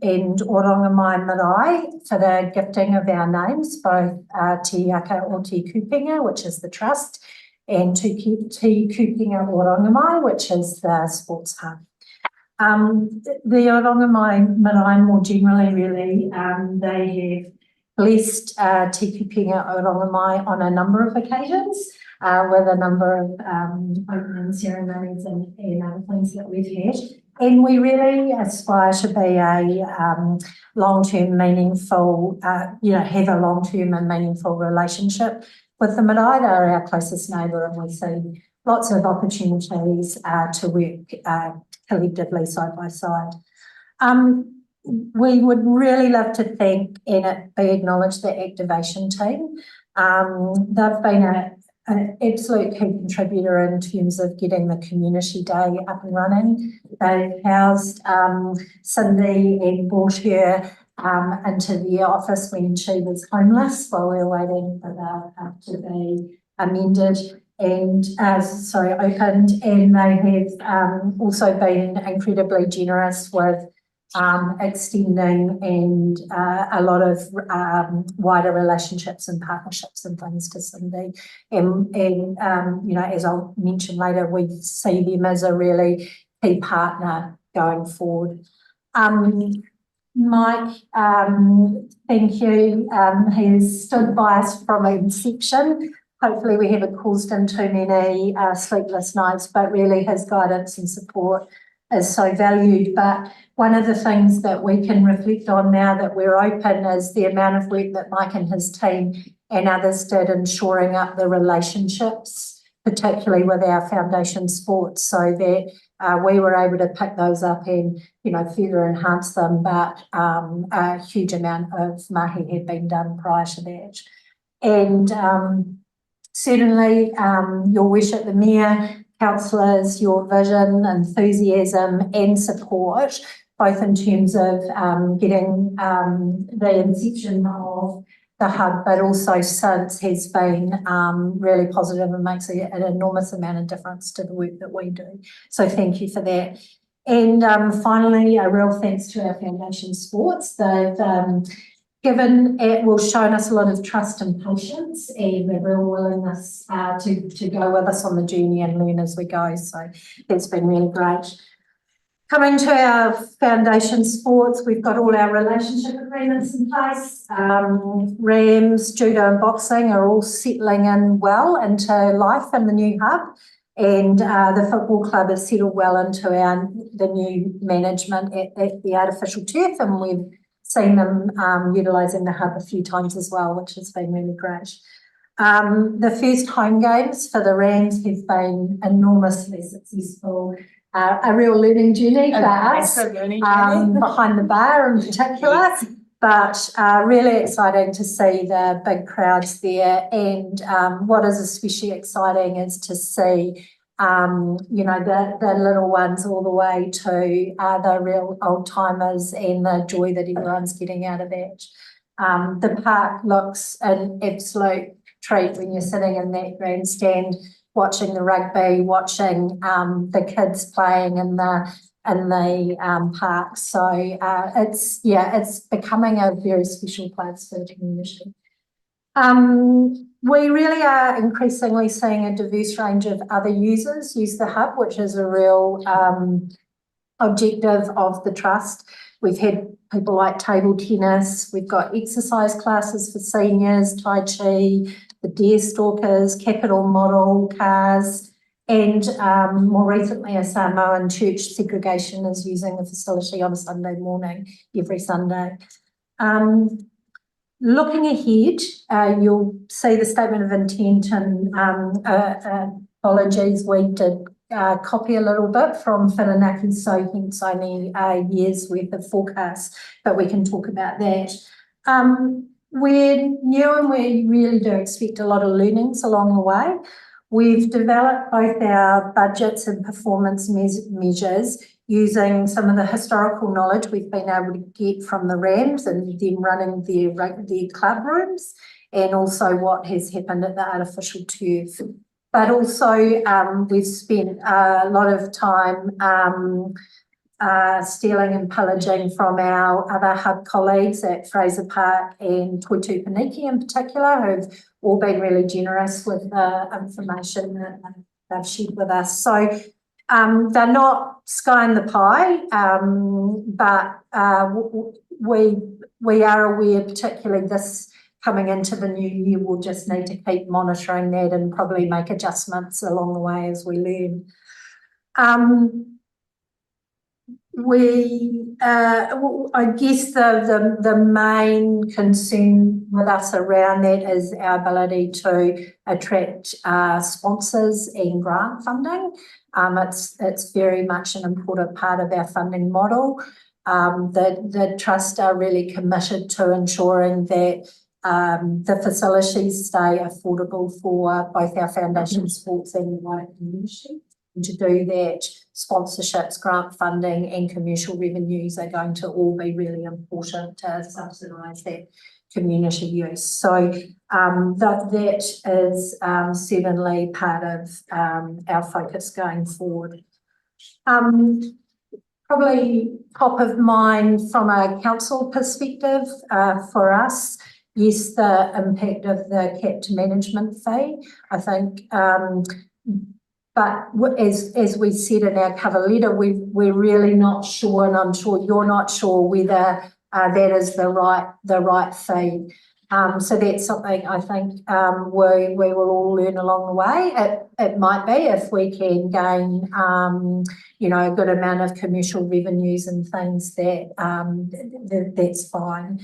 and Orongamai Marae for the gifting of our names, both Te Aka o Te Kupenga, which is the trust, and Te Kupenga Orongamai, which is the sports hub. The Orongamai Marae more generally, really, they blessed Te Kupenga Oranga Mai on a number of occasions with a number of opening ceremonies and other things that we've had. And we really aspire to be a long-term meaningful, have a long-term and meaningful relationship with the marae. They're our closest neighbour, and we see lots of opportunities to work collectively side by side. We would really love to thank and acknowledge the activation team. They've been an absolute key contributor in terms of getting the community day up and running. They housed Cindy and brought her into the office when she was homeless while we were waiting for that to be amended and opened. And they have also been incredibly generous with extending and a lot of wider relationships and partnerships and things to Cindy. And as I'll mention later, we see them as a really key partner going forward. Mike, thank you. He's stood by us from inception. Hopefully we haven't caused him too many sleepless nights, but really his guidance and support is so valued. But one of the things that we can reflect on now that we're open is the amount of work that Mike and his team and others did in shoring up the relationships, particularly with our foundation sports, so that we were able to pick those up and, further enhance them. But a huge amount of mahi had been done prior to that. And certainly your worship, the Mayor, councillors, your vision, enthusiasm and support, both in terms of getting the inception of the hub, but also since, has been really positive and makes an enormous amount of difference to the work that we do. So thank you for that. And finally, a real thanks to our foundation sports. They've shown us a lot of trust and patience and a real willingness to go with us on the journey and learn as we go. So it's been really great. Coming to our foundation sports, we've got all our relationship agreements in place. Rams, judo and boxing are all settling in well into life in the new hub. And the football club has settled well into the new management at the artificial turf, and we've seen them utilising the hub a few times as well, which has been really great. The first home games for the Rams have been enormously successful. A real learning journey for us, behind the bar in particular, but really exciting to see the big crowds there. And what is especially exciting is to see, the little ones all the way to the real old timers and the joy that everyone's getting out of that. The park looks an absolute treat when you're sitting in that grandstand, watching the rugby, watching the kids playing in the park. So it's becoming a very special place for the community. We really are increasingly seeing a diverse range of other users use the hub, which is a real objective of the trust. We've had people like table tennis, we've got exercise classes for seniors, Tai Chi, the Deer Stalkers, Capital Model cars, and more recently a Samoan church segregation is using the facility on a Sunday morning, every Sunday. Looking ahead, you'll see the statement of intent and apologies, we did copy a little bit from Whirinaki, so hence only a year's worth of forecasts, but we can talk about that. We're new and we really do expect a lot of learnings along the way. We've developed both our budgets and performance measures using some of the historical knowledge we've been able to get from the Rams and them running their club rooms, and also what has happened at the artificial turf. But also we've spent a lot of time stealing and pillaging from our other hub colleagues at Fraser Park and Toitu Paniki in particular, who've all been really generous with the information that they've shared with us. So they're not sky in the pie, but we are aware, particularly this coming into the new year, we'll just need to keep monitoring that and probably make adjustments along the way as we learn. I guess the main concern with us around that is our ability to attract sponsors and grant funding. It's very much an important part of our funding model. The trust are really committed to ensuring that the facilities stay affordable for both our foundation sports and the wider community. And to do that, sponsorships, grant funding and commercial revenues are going to all be really important to subsidise that community use. So that is certainly part of our focus going forward. Probably top of mind from a council perspective for us, yes, the impact of the capped management fee, I think. But as we said in our cover letter, we're really not sure, and I'm sure you're not sure whether that is the right fee. So that's something I think we will all learn along the way. It might be if we can gain a good amount of commercial revenues and things that's fine.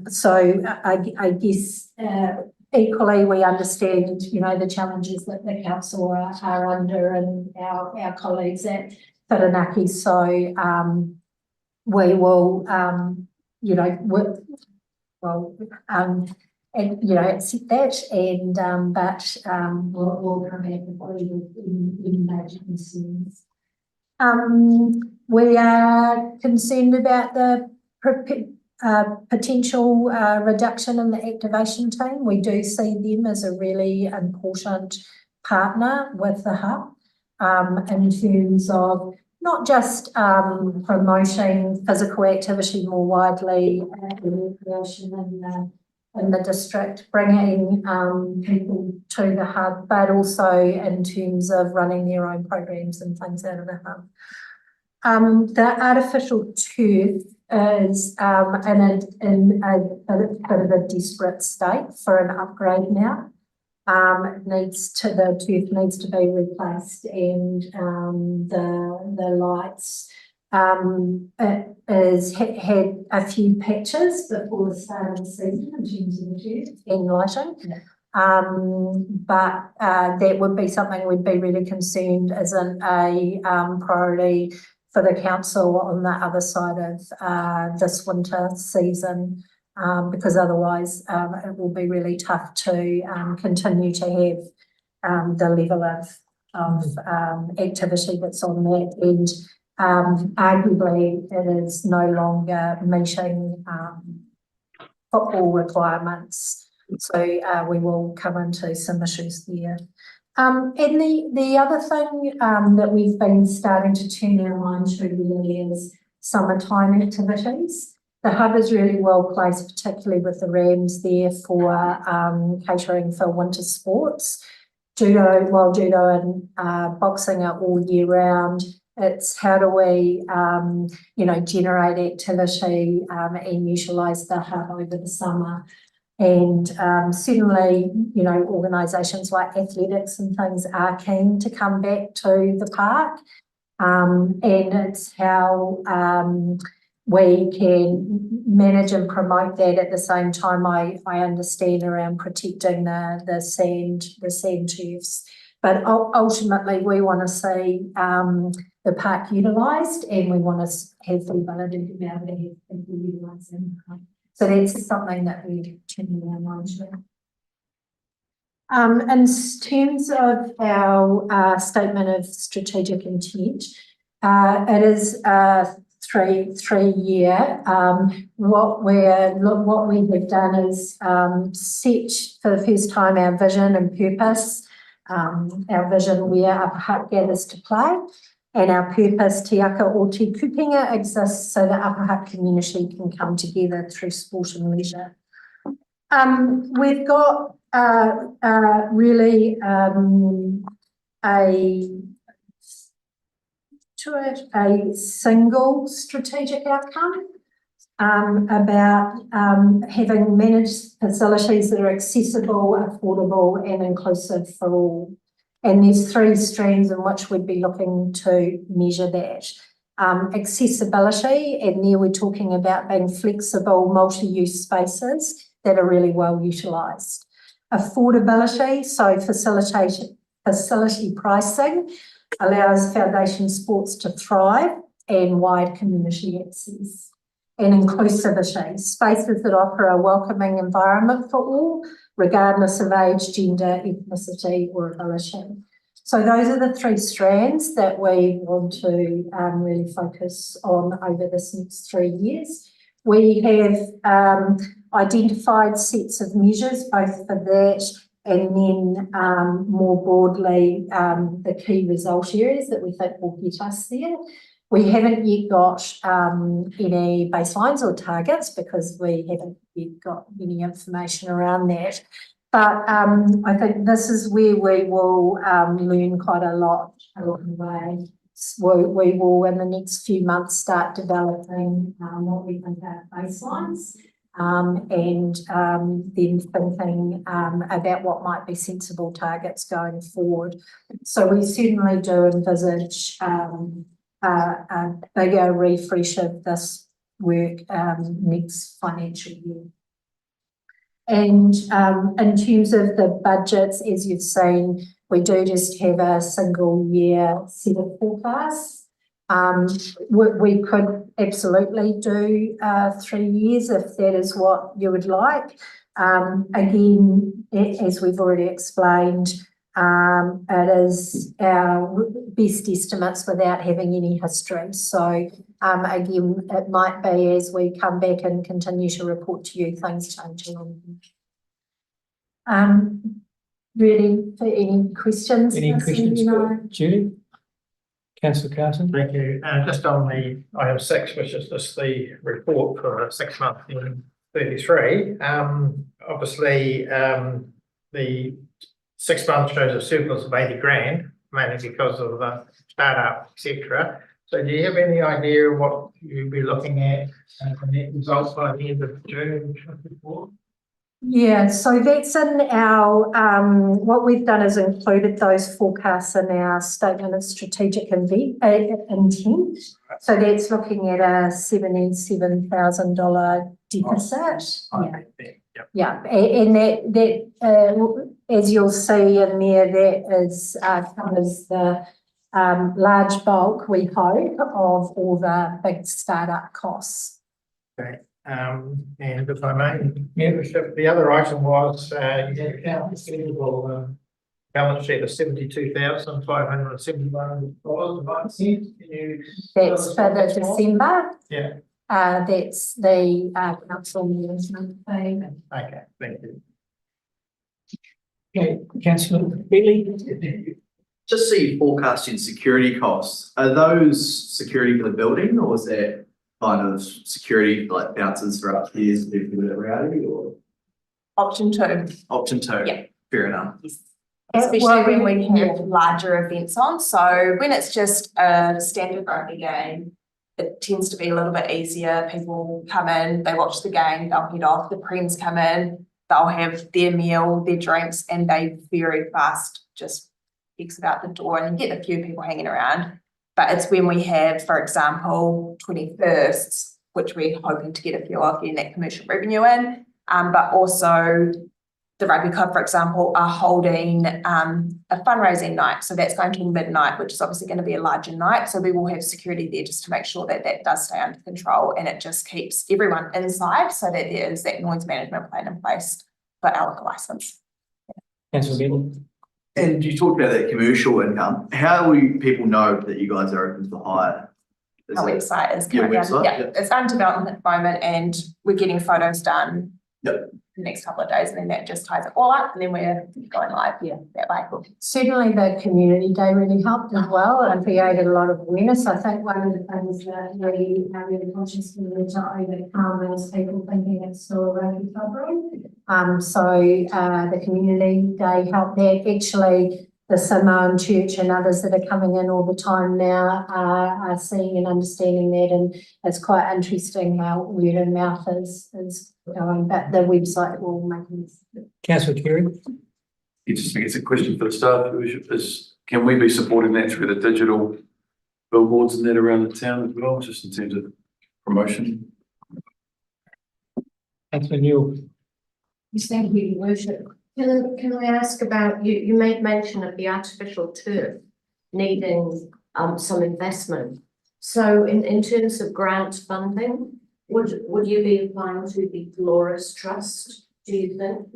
So I guess equally we understand the challenges that the council are under and our colleagues at Whirinaki. So we will accept that, and but we'll come back with any major concerns. We are concerned about the potential reduction in the activation team. We do see them as a really important partner with the hub in terms of not just promoting physical activity more widely and recreation in the district, bringing people to the hub, but also in terms of running their own programs and things out of the hub. The artificial turf is in a bit of a desperate state for an upgrade now. The turf needs to be replaced, and the lights it had a few patches before the start of the season in terms of the turf and lighting. But that would be something we'd be really concerned isn't a priority for the council on the other side of this winter season, because otherwise it will be really tough to continue to have the level of activity that's on that, and arguably it is no longer meeting football requirements. So we will come into some issues there. And the other thing that we've been starting to turn our mind to really is summertime activities. The hub is really well placed, particularly with the Rams there for catering for winter sports. Judo and boxing are all year round. It's how do we, generate activity and utilise the hub over the summer. And certainly, organisations like athletics and things are keen to come back to the park. And it's how we can manage and promote that at the same time. I understand around protecting the sand turfs. But ultimately, we want to see the park utilised, and we want to have the ability to be able to have people utilising the park. So that's something that we turn our mind to. In terms of our statement of strategic intent, it is a three-year. What we have done is set for the first time our vision and purpose. Our vision, where Upper Hutt gathers to play, and our purpose, Te Aka o Te Kupenga, exists so the Upper Hutt community can come together through sport and leisure. We've got really to it, a single strategic outcome about having managed facilities that are accessible, affordable and inclusive for all. And there's three streams in which we'd be looking to measure that. Accessibility, and there we're talking about being flexible, multi-use spaces that are really well utilised. Affordability, so facility pricing allows foundation sports to thrive and wide community access. And inclusivity, spaces that offer a welcoming environment for all, regardless of age, gender, ethnicity or ability. So those are the three strands that we want to really focus on over this next 3 years. We have identified sets of measures both for that and then more broadly the key result areas that we think will get us there. We haven't yet got any baselines or targets because we haven't yet got any information around that. But I think this is where we will learn quite a lot along the way. We will in the next few months start developing what we think are baselines and then thinking about what might be sensible targets going forward. So we certainly do envisage a bigger refresh of this work next financial year. And in terms of the budgets, as you've seen, we do just have a single year set of forecasts. We could absolutely do 3 years if that is what you would like. Again, as we've already explained, it is our best estimates without having any history. So again, it might be as we come back and continue to report to you, things change along. Really, for any questions? Any questions for Judy? Councillor Carson? Thank you. Just on the item 6, which is just the report for 6 months in 33. Obviously, the 6 months shows a surplus of 80 grand, mainly because of the startup, etc. So do you have any idea what you'll be looking at for net results by the end of June 2024? Yeah, so that's in our, what we've done is included those forecasts in our statement of strategic intent. So that's looking at a $77,000 deficit. Yeah, and that as you'll see in there, that is covers the large bulk, we hope, of all the big startup costs. Okay. And if I may, the other item was you had account receivable balance sheet of $72,571.05. That's for the December. Yeah. That's the council management fee. Okay, thank you. Okay, Councillor Bentley? Just see forecasting security costs. Are those security for the building, or is that kind of security like bounces for upstairs to do the reality, or? Option 2. Option 2? Yeah. Fair enough. Yes. Especially when we have larger events on. So when it's just a standard rugby game, it tends to be a little bit easier. People come in, they watch the game, they'll head off. The Prens come in, they'll have their meal, their drinks, and they very fast just exit out the door, and you get a few people hanging around. But it's when we have, for example, 21sts, which we're hoping to get a few of, getting that commercial revenue in, but also the rugby club, for example, are holding a fundraising night. So that's going to midnight, which is obviously going to be a larger night. So we will have security there just to make sure that that does stay under control, and it just keeps everyone inside so that there is that noise management plan in place for our liquor licence. Councillor Bentley? And you talked about that commercial income. How will people know that you guys are open for hire? Our website is your currently, website? yeah, it's under development at the moment, and we're getting photos done. Yep. The next couple of days, and then that just ties it all up, and then we're going live. Yeah, that way. Certainly the community day really helped as well and created a lot of awareness. I think one of the things that we are really consciously need to overcome is people thinking it's still a rugby club room. So the community day helped that. Actually, the Samoan Church and others that are coming in all the time now are seeing and understanding that, and it's quite interesting how word of mouth is going, but the website will make it. Councillor Kerry? Interesting. It's a question for the staff, Your Worship, is can we be supporting that through the digital billboards and that around the town as well, just in terms of promotion? Councillor Newell? Thank you, Your Worship. Can I ask about, you made mention of the artificial turf needing some investment. So in terms of grant funding, would you be applying to the Pelorus Trust, do you think,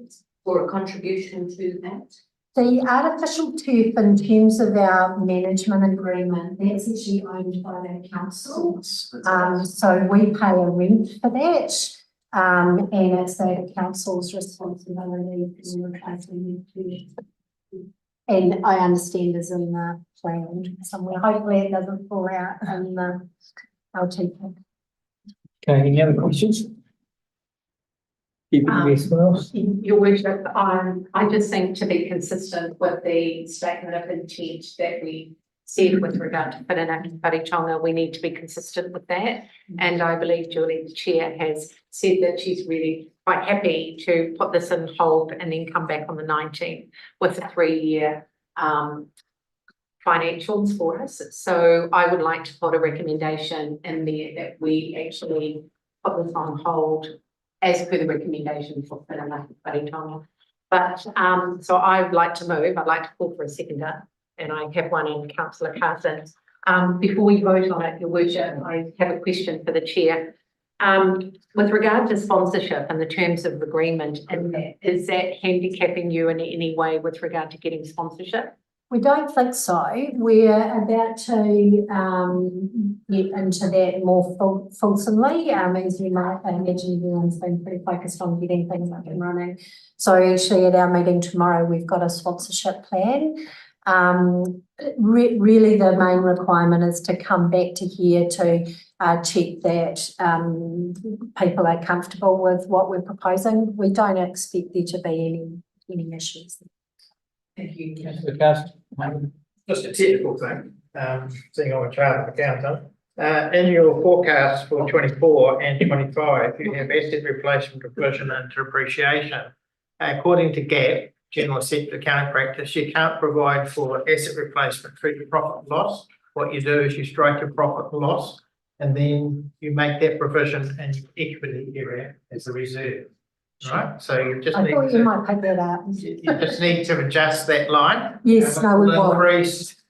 for a contribution to that? The artificial turf, in terms of our management agreement, that's actually owned by the council. So we pay a rent for that. And it's the council's responsibility for replacing it. And I understand is in the plan somewhere. Hopefully it doesn't fall out in the LT. Okay, any other questions? Your Worship, I just think to be consistent with the statement of intent that we said with regard to Whirinaki Whare Taonga, we need to be consistent with that. And I believe Julie, the chair, has said that she's really quite happy to put this in hold and then come back on the 19th with a 3-year financials for us. So I would like to put a recommendation in there that we actually put this on hold as per the recommendation for Whirinaki Whare Taonga. But so I would like to move. I'd like to call for a seconder, and I have one in Councillor Carson. Before we vote on it, Your Worship, I have a question for the chair. With regard to sponsorship and the terms of agreement, is that handicapping you in any way with regard to getting sponsorship? We don't think so. We're about to get into that more fulsomely. As you might imagine, everyone's been pretty focused on getting things up and running. So actually at our meeting tomorrow, we've got a sponsorship plan. Really the main requirement is to come back to here to check that people are comfortable with what we're proposing. We don't expect there to be any issues. Thank you, Councillor Carson. Just a technical thing, seeing I'm a chartered accountant. In your forecast for 24 and 25, you have asset replacement, provision and depreciation. According to GAAP, General Accepted Accounting Practice, you can't provide for asset replacement through your profit and loss. What you do is you strike your profit and loss, and then you make that provision in your equity area as a reserve. Right, so you just I thought you might pick that up. You just need to adjust that line. Yes, no, we will.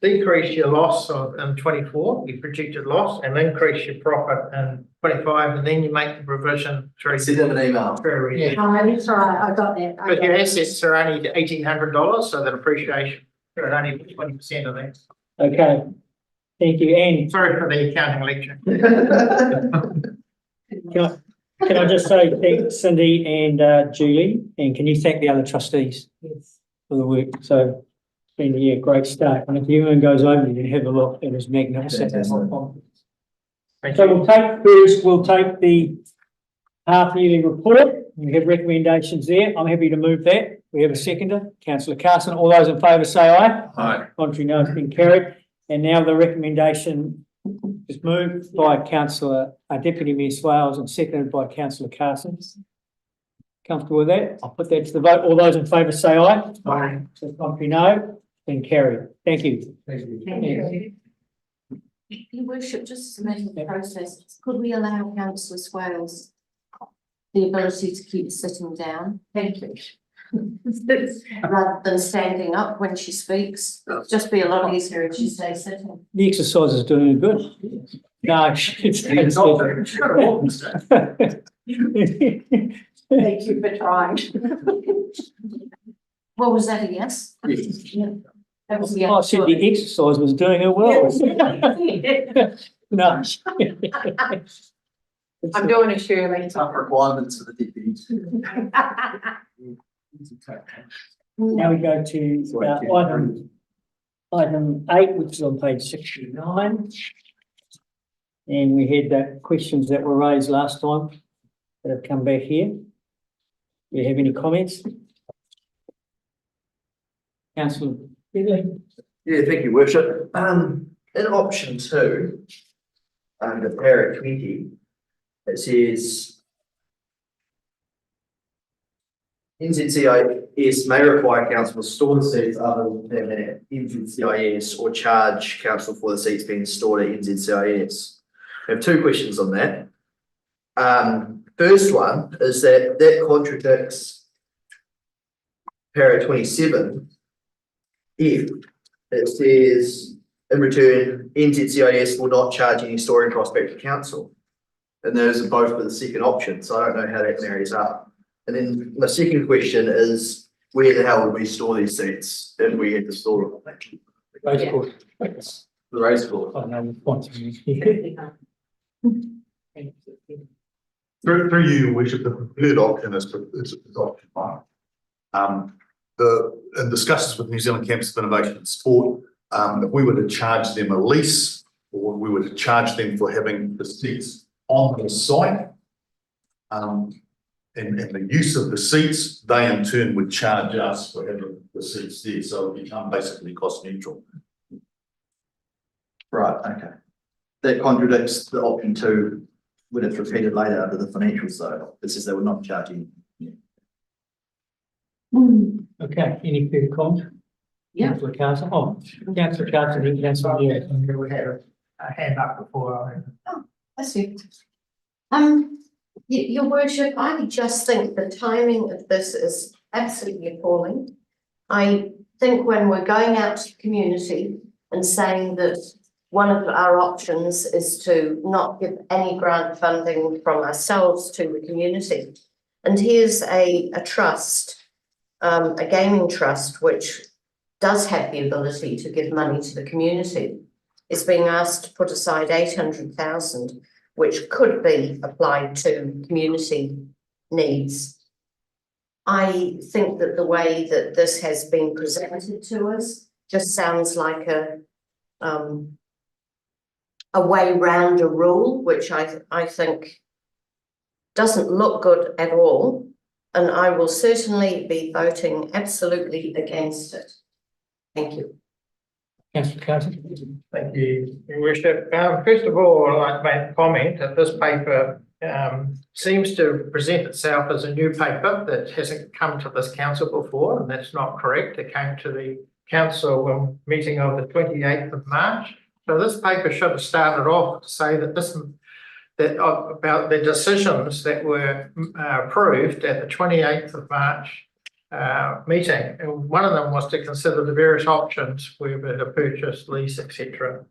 Decrease your loss in 24, your projected loss, and increase your profit in 25, and then you make the provision through. Send them an email. Yeah. That's right, I got that. But your assets are only $1,800, so the depreciation are only 20% of that. Okay, thank you, Anne. Sorry for the accounting lecture. Can I just say thank Cindy and Julie, and can you thank the other trustees for the work? So it's been a great start, and if everyone goes over, you can have a look. It was magnificent. So we'll take the half-yearly report. We have recommendations there. I'm happy to move that. We have a seconder, Councillor Carson. All those in favour say aye. Aye. Contrary, no, it's been carried. And now the recommendation is moved by Councillor Deputy Mayor Swales and seconded by Councillor Carson. Comfortable with that? I'll put that to the vote. All those in favour say aye. Aye. So contrary, no. Been carried. Thank you. Thank you. Your Worship, just to make the process, could we allow Councillor Swales the ability to keep sitting down? Thank you. Rather than standing up when she speaks, it'll just be a lot easier if she stays sitting. The exercise is doing good. No, it's Thank you for trying. Well, was that a yes? Yeah. That was the I said the exercise was doing it well. No. I'm doing a Shirley. Tough requirements for the deputies. Now we go to item 8, which is on page 69. And we had the questions that were raised last time that have come back here. Do you have any comments? Councillor Yeah. Yeah, thank you, Worship. In option 2, under para 20, it says NZCIS may require council to store the seats other than at NZCIS or charge council for the seats being stored at NZCIS. I have 2 questions on that. First one is that contradicts para 27. If it says, in return, NZCIS will not charge any storing cost back to council. And those are both for the second option, so I don't know how that marries up. And then my second question is, where the hell would we store these seats if we had to store them? Race course. The race course. I know the point. Through you, Your Worship, the preferred option is option 1. In discussions with New Zealand Campus of Innovation and Sport, if we were to charge them a lease, or we were to charge them for having the seats on the site, and the use of the seats, they in turn would charge us for having the seats there, so it would become basically cost neutral. Right, okay. That contradicts the option 2 when it's repeated later under the financials though. It says they would not charge any. Okay, any further comment? Yeah. Councillor Carson, Councillor Carson, then Councillor Ewart. We had a hand up before. I see. Your Worship, I just think the timing of this is absolutely appalling. I think when we're going out to the community and saying that one of our options is to not give any grant funding from ourselves to the community. And here's a trust, a gaming trust, which does have the ability to give money to the community, is being asked to put aside 800,000, which could be applied to community needs. I think that the way that this has been presented to us just sounds like a way round a rule, which I think doesn't look good at all. And I will certainly be voting absolutely against it. Thank you. Councillor Carson. Thank you, Your Worship. First of all, I'd like to make a comment that this paper seems to present itself as a new paper that hasn't come to this council before, and that's not correct. It came to the council meeting of the 28th of March. So this paper should have started off to say that about the decisions that were approved at the 28th of March meeting. And one of them was to consider the various options, whether to purchase, lease, etc.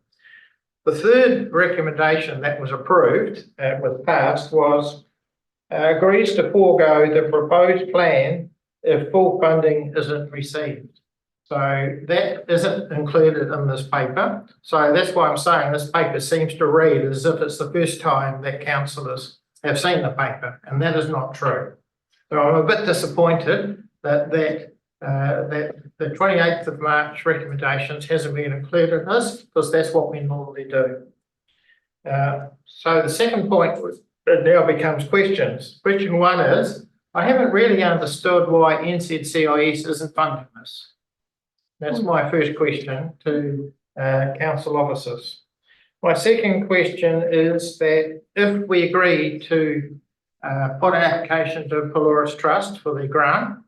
The third recommendation that was approved, was passed, was agrees to forego the proposed plan if full funding isn't received. So that isn't included in this paper. So that's why I'm saying this paper seems to read as if it's the first time that councillors have seen the paper, and that is not true. So I'm a bit disappointed that the 28th of March recommendations hasn't been included in this, because that's what we normally do. So the second point now becomes questions. Question 1 is, I haven't really understood why NZCIS isn't funding this. That's my first question to council officers. My second question is that if we agree to put an application to Pelorus Trust for the grant,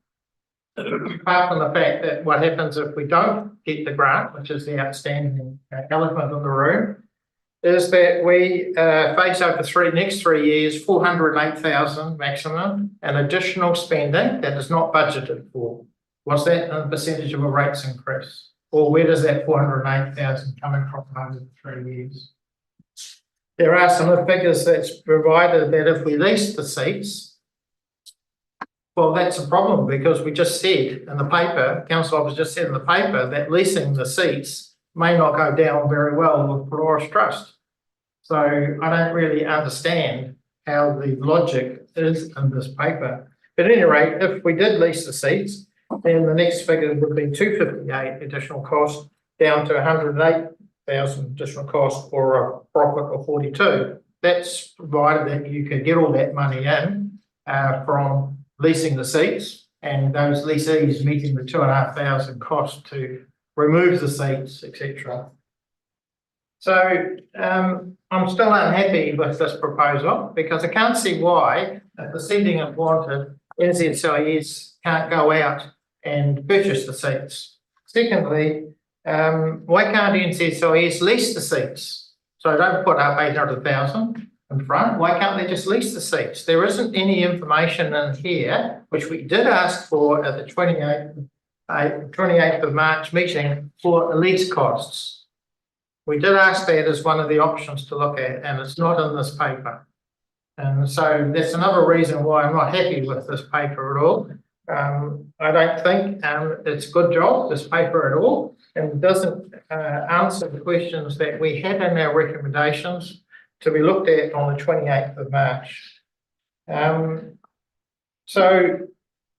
apart from the fact that what happens if we don't get the grant, which is the outstanding elephant in the room, is that we face over the next 3 years, 408,000 maximum, and additional spending that is not budgeted for. Was that a percentage of a rates increase? Or where does that 408,000 coming from over the 3 years? There are some figures that's provided that if we lease the seats, well, that's a problem, because we just said in the paper, council officer just said in the paper that leasing the seats may not go down very well with Pelorus Trust. So I don't really understand how the logic is in this paper. But at any rate, if we did lease the seats, then the next figure would be 258 additional cost down to 108,000 additional cost, or a profit of 42. That's provided that you could get all that money in from leasing the seats, and those leasees meeting the 2,500 cost to remove the seats, etc. So I'm still unhappy with this proposal because I can't see why, if the seating is wanted, NZCIS can't go out and purchase the seats. Secondly, why can't NZCIS lease the seats? So don't put up 800,000 in front. Why can't they just lease the seats? There isn't any information in here, which we did ask for at the 28th of March meeting for lease costs. We did ask that as one of the options to look at, and it's not in this paper. And so that's another reason why I'm not happy with this paper at all. I don't think it's a good job, this paper at all, and doesn't answer the questions that we had in our recommendations to be looked at on the 28th of March. So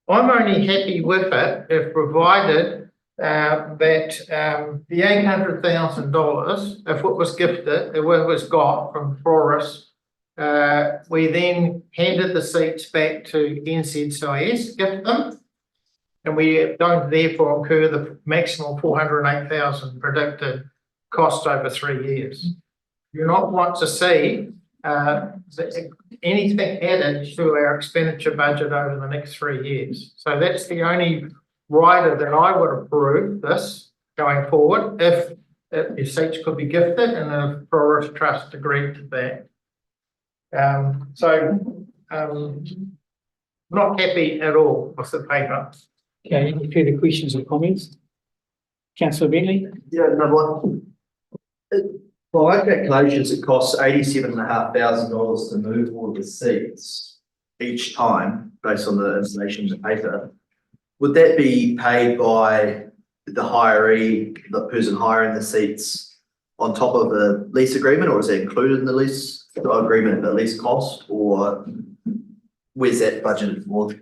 I'm only happy with it if provided that the $800,000, if it was gifted, if it was got from Pelorus, we then handed the seats back to NZCIS, gift them, and we don't therefore incur the maximum 408,000 predicted cost over 3 years. You not want to see anything added to our expenditure budget over the next 3 years. So that's the only rider that I would approve this going forward if your seats could be gifted and the Pelorus Trust agreed to that. Not happy at all with the paper. Okay, any further questions or comments? Councillor Bentley? Yeah, another one. By our calculations, it costs $87,500 to move all the seats each time, based on the information in the paper. Would that be paid by the hiree, the person hiring the seats, on top of the lease agreement, or is that included in the lease agreement, the lease cost, or where's that budgeted for?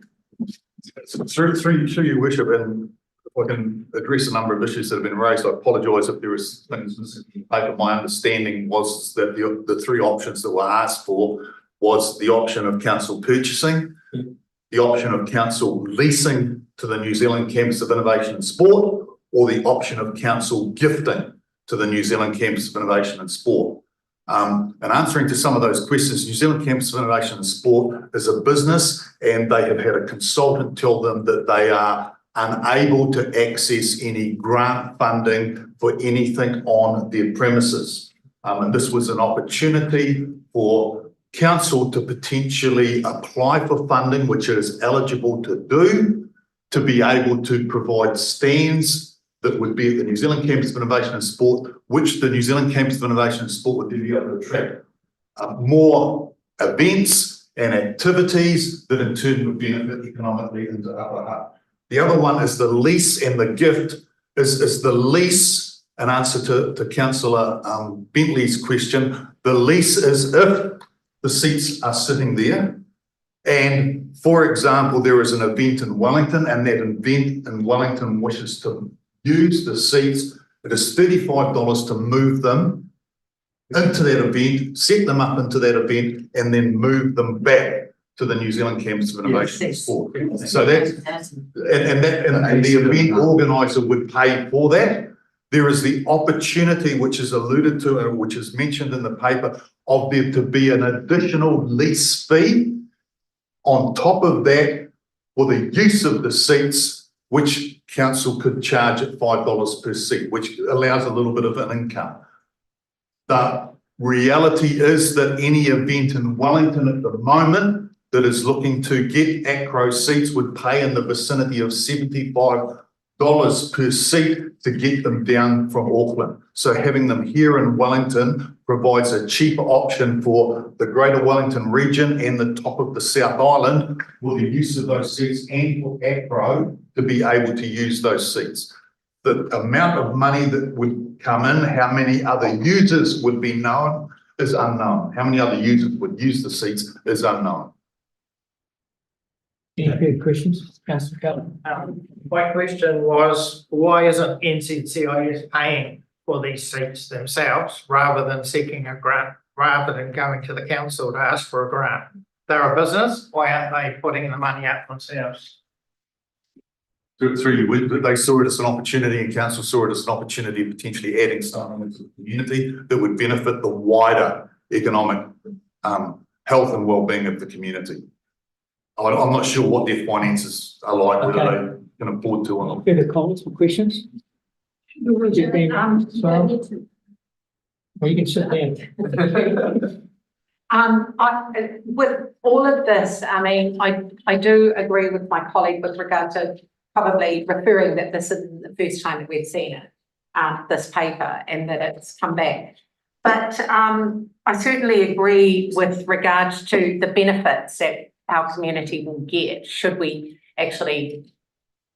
So through your worship, and if I can address a number of issues that have been raised, I apologise if there was things missing in the paper. My understanding was that the three options that were asked for was the option of council purchasing, the option of council leasing to the New Zealand Campus of Innovation and Sport, or the option of council gifting to the New Zealand Campus of Innovation and Sport. And answering to some of those questions, New Zealand Campus of Innovation and Sport is a business, and they have had a consultant tell them that they are unable to access any grant funding for anything on their premises. And this was an opportunity for council to potentially apply for funding, which it is eligible to do, to be able to provide stands that would be at the New Zealand Campus of Innovation and Sport, which the New Zealand Campus of Innovation and Sport would then be able to attract more events and activities that in turn would benefit economically into Upper Hutt. The other one is the lease, and the gift is the lease, in answer to Councillor Bentley's question. The lease is if the seats are sitting there, and for example, there is an event in Wellington, and that event in Wellington wishes to use the seats, it is $35 to move them into that event, set them up into that event, and then move them back to the New Zealand Campus of Innovation and Sport. So that's, and the event organiser would pay for that. There is the opportunity, which is alluded to and which is mentioned in the paper, of there to be an additional lease fee on top of that for the use of the seats, which council could charge at $5 per seat, which allows a little bit of an income. The reality is that any event in Wellington at the moment that is looking to get acro seats would pay in the vicinity of $75 per seat to get them down from Auckland. So having them here in Wellington provides a cheaper option for the Greater Wellington region and the top of the South Island for the use of those seats, and for acro to be able to use those seats. The amount of money that would come in, how many other users would be known, is unknown. How many other users would use the seats is unknown. Any further questions? Councillor Cullen? My question was, why isn't NZCIS paying for these seats themselves rather than seeking a grant, rather than going to the council to ask for a grant? They're a business, why aren't they putting the money up themselves? They saw it as an opportunity, and council saw it as an opportunity of potentially adding something into the community that would benefit the wider economic health and well-being of the community. I'm not sure what their finances are like, whether they can afford to or not. Further comments or questions? Well, you can sit down. With all of this, I mean, I do agree with my colleague with regard to probably referring that this isn't the first time that we've seen it, this paper, and that it's come back. But I certainly agree with regards to the benefits that our community will get should we actually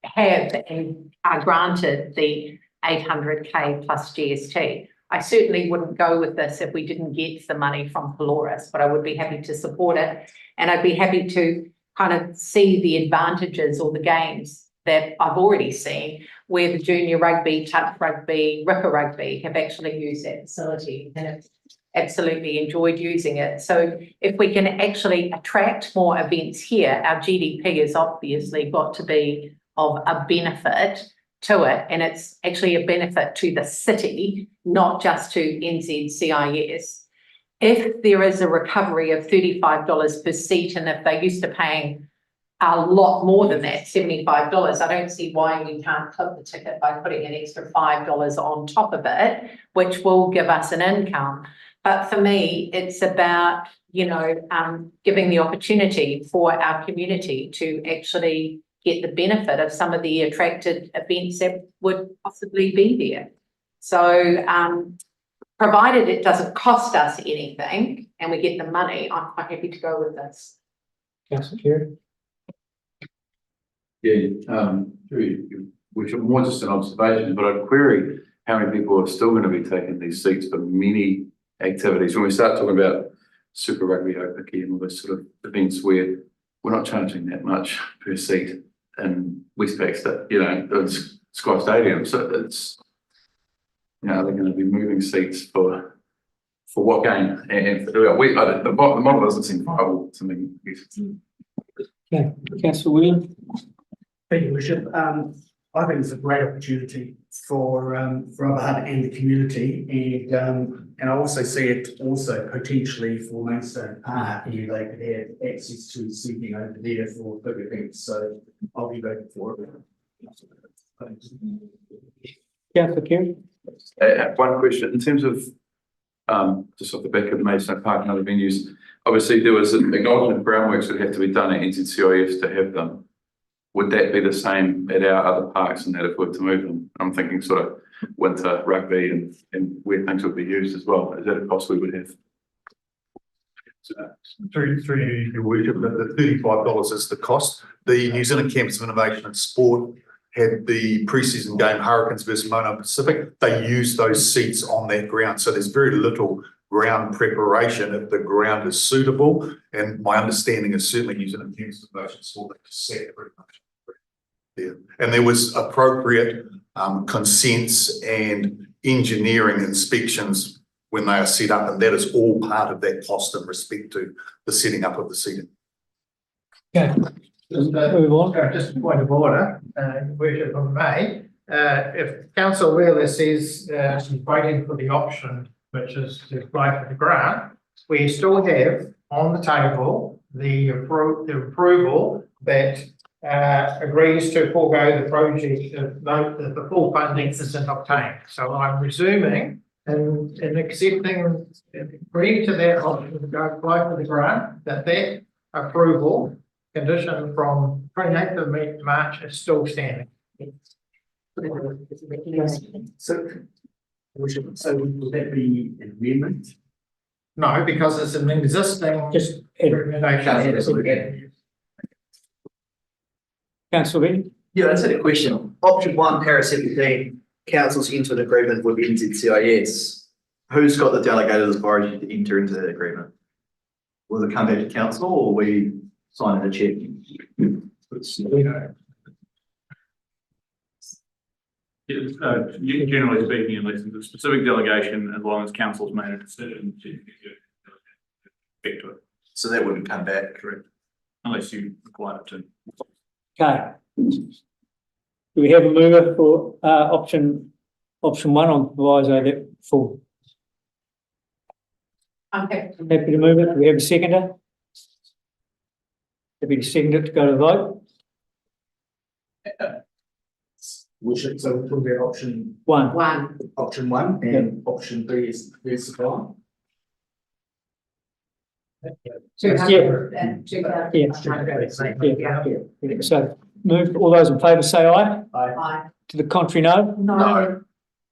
have and are granted the 800K plus GST. I certainly wouldn't go with this if we didn't get the money from Pelorus, but I would be happy to support it. And I'd be happy to kind of see the advantages or the gains that I've already seen where the junior rugby, touch rugby, ripper rugby have actually used that facility and have absolutely enjoyed using it. So if we can actually attract more events here, our GDP has obviously got to be of a benefit to it, and it's actually a benefit to the city, not just to NZCIS. If there is a recovery of $35 per seat, and if they're used to paying a lot more than that, $75, I don't see why we can't clip the ticket by putting an extra $5 on top of it, which will give us an income. But for me, it's about, you know, giving the opportunity for our community to actually get the benefit of some of the attracted events that would possibly be there. So provided it doesn't cost us anything and we get the money, I'm quite happy to go with this. Councillor Kerr? Yeah, which are more just an observation, but I'd query how many people are still going to be taking these seats for many activities. When we start talking about Super Rugby, hockey and all those sort of events where we're not charging that much per seat in Westpac, you know, it's Sky Stadium. So it's, you know, they're going to be moving seats for what game? And the model doesn't seem viable to me. Okay, Councillor William? Thank you, Bishop. I think it's a great opportunity for Aberhart and the community, and I also see it also potentially for Maidstone Park, where they could have access to seating over there for big events. So I'll be voting for it. Councillor Kerr? One question in terms of just off the back of the Maidstone Park and other venues. Obviously, there was an acknowledgement of groundworks that had to be done at NZCIS to have them. Would that be the same at our other parks and that if we were to move them? I'm thinking sort of winter rugby and where things would be used as well. Is that a cost we would have? Through your worship, the $35 is the cost. The New Zealand Campus of Innovation and Sport had the pre-season game Hurricanes versus Mono Pacific. They used those seats on that ground. So there's very little ground preparation if the ground is suitable. And my understanding is certainly New Zealand Campus of Innovation and Sport, they just set pretty much there. And there was appropriate consents and engineering inspections when they are set up, and that is all part of that cost in respect to the setting up of the seating. Okay. Move on. Just a point of order, Worship of May. If Councillor Wheeler says she's waiting for the option, which is to apply for the grant, we still have on the table the approval that agrees to forego the project if the full funding isn't obtained. So I'm resuming and accepting, agreeing to that option to go apply for the grant, that approval condition from 28th of March is still standing. So would that be an amendment? No, because it's an existing Just recommendation. Councillor Benny? Yeah, that's a question. Option 1, para 17, councils into an agreement with NZCIS. Who's got the delegated authority to enter into that agreement? Will it come back to council or are we signing a check? Generally speaking, unless it's a specific delegation, as long as council's made a decision to back to it. So that wouldn't come back, correct? Unless you require it to. Okay. Do we have a mover for, option one on proviso that full? Okay. Happy to move it. Do we have a seconder? Happy to second it to go to vote? So we're talking about option One. one and option three is supply. So move, all those in favour say aye. Aye. To the contrary, no. No.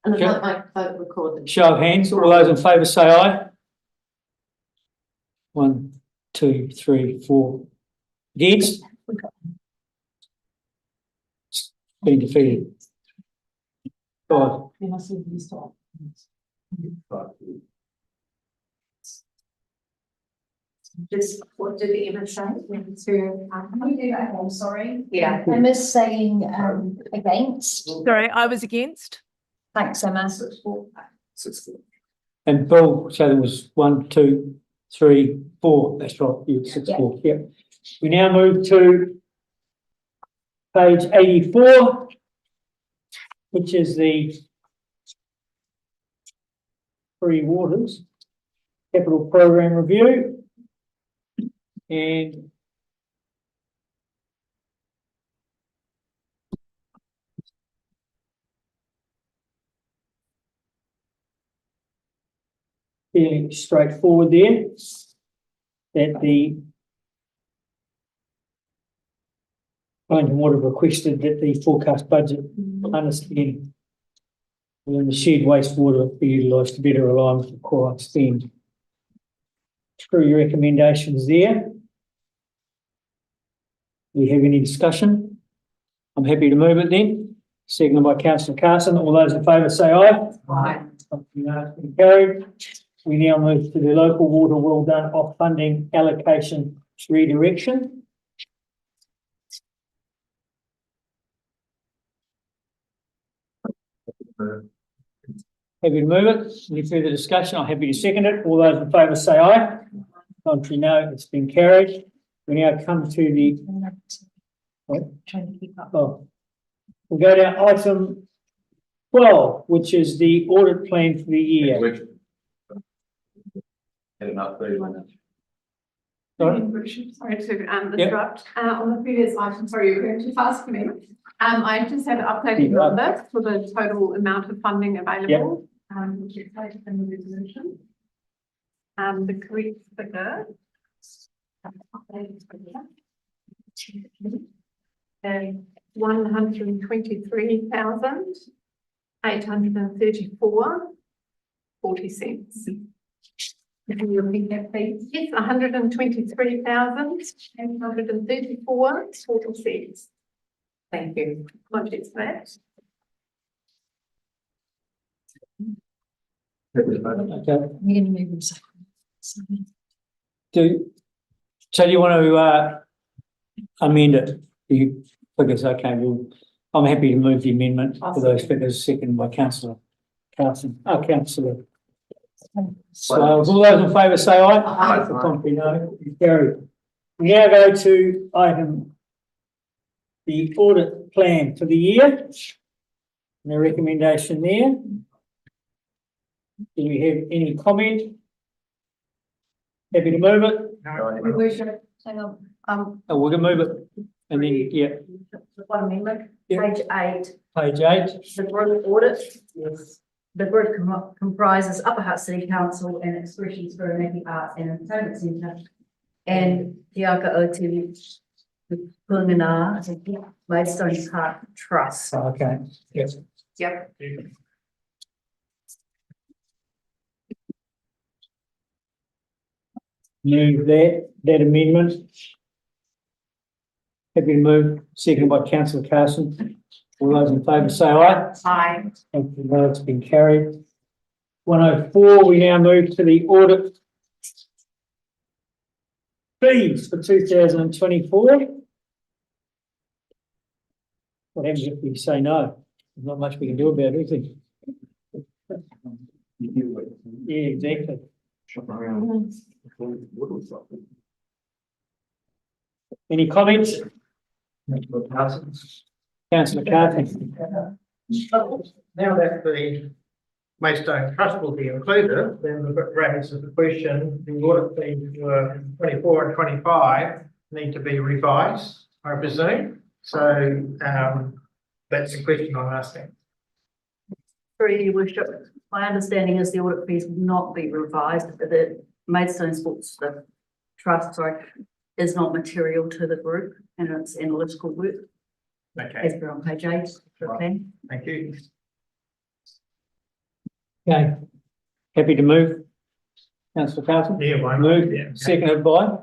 And Okay. I'd like vote recorded. Show of hands, all those in favour say aye. 1, 2, 3, 4. Against? Been defeated. 5. Just, what did the image say? I'm sorry. Yeah. Emma's saying, against. Sorry, I was against. Thanks, Emma. And Bill, so there was 1, 2, 3, 4. That's right. Yeah, 6, 4. Yep. We now move to page 84, which is the Free Waters Capital Program Review. And fairly straightforward there, that the Wellington Water requested that the forecast budget understand within the shared wastewater be utilised to better align with required spend. Through your recommendations there. Do we have any discussion? I'm happy to move it then. Seconded by Councillor Carson. All those in favour say aye. Aye. Carried. We now move to the local water well done off funding allocation redirection. Happy to move it. Any further discussion? I'm happy to second it. All those in favour say aye. Contrary, no. It's been carried. We now come to the. Trying to keep up. Oh, we'll go down item 12, which is the audit plan for the year. Sorry? Sorry to Yep. interrupt. On the previous item, sorry, you were going too fast for me. I just had updated numbers for the total amount of funding available. Which is stated in the resolution. The correct figure. And 123,834.40. Can you repeat that, please? Yes, 123,834.40. Thank you. Apologies for that. Okay. You're going to move them. So do you want to amend it? You figures, okay, I'm happy to move the amendment for those figures, seconded by Councillor Carson. Councillor Swales. All those in favour say aye. Aye. For contrary, no. Carried. We now go to item the audit plan for the year. And the recommendation there. Do we have any comment? Happy to move it? Your worship, hang on, Oh, we're gonna move it. And then, yeah, One amendment, Yeah. page 8, page 8. the group audit. Yes. The group comprises Upper Hutt City Council and Expressions for Whirinaki Arts and Entertainment Centre. And Te Aka o Te Kupenga Maidstone Park Trust. Okay, yes. Yep. Move that amendment. Happy to move, seconded by Councillor Carson. All those in favour say aye. Aye. Thank you, no, it's been carried. 104, we now move to the audit fees for 2024. What happens if we say no? There's not much we can do about it, is there? Yeah, exactly. Any comments? Councillor Carthy. Now that the Maidstone Trust will be included, then the raises the question, the audit fees for 24 and 25 need to be revised, I presume. So, that's the question I'm asking. Through your worship, my understanding is the audit fees will not be revised, but the Maidstone Sports Trust, is not material to the group and its analytical work. Okay, As per on page 8. thank you. Okay. Happy to move? Councillor Carlton? Yeah, why not? Move, Yeah. seconded by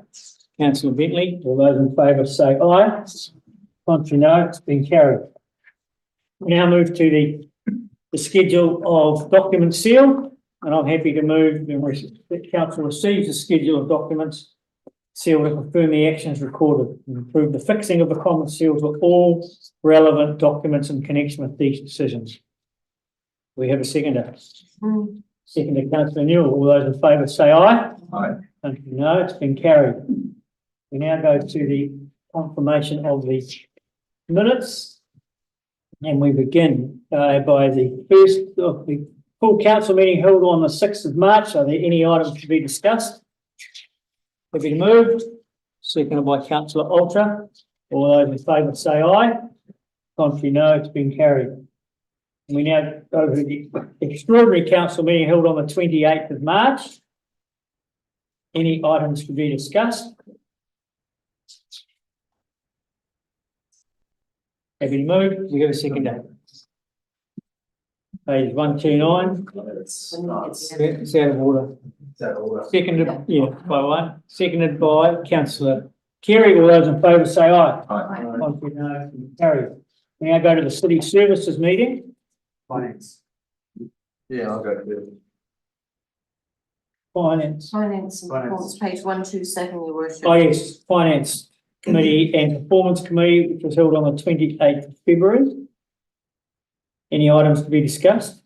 Councillor Bentley. All those in favour say aye. Contrary, no. It's been carried. We now move to the schedule of document seal, and I'm happy to move that council receives the schedule of documents sealed and confirm the actions recorded and approve the fixing of the common seals with all relevant documents in connection with these decisions. We have a seconder. Seconder, Councillor Newell. All those in favour say aye. Aye. No, it's been carried. We now go to the confirmation of the minutes. And we begin by the first of the full council meeting held on the 6th of March. Are there any items to be discussed? Happy to move. Seconded by Councillor Alter. All those in favour say aye. Contrary, no. It's been carried. And we now go to the extraordinary council meeting held on the 28th of March. Any items to be discussed? Happy to move. We have a seconder. Page 129. It's out of order. Seconded, yeah, by one. Seconded by Councillor Kerry. All those in favour say aye. Aye. Contrary, no. Carried. We now go to the city services meeting. Finance. Yeah, I'll go through. Finance. Finance and reports, page 127, your worship. Oh, yes, Finance Committee and Performance Committee, which was held on the 28th of February. Any items to be discussed?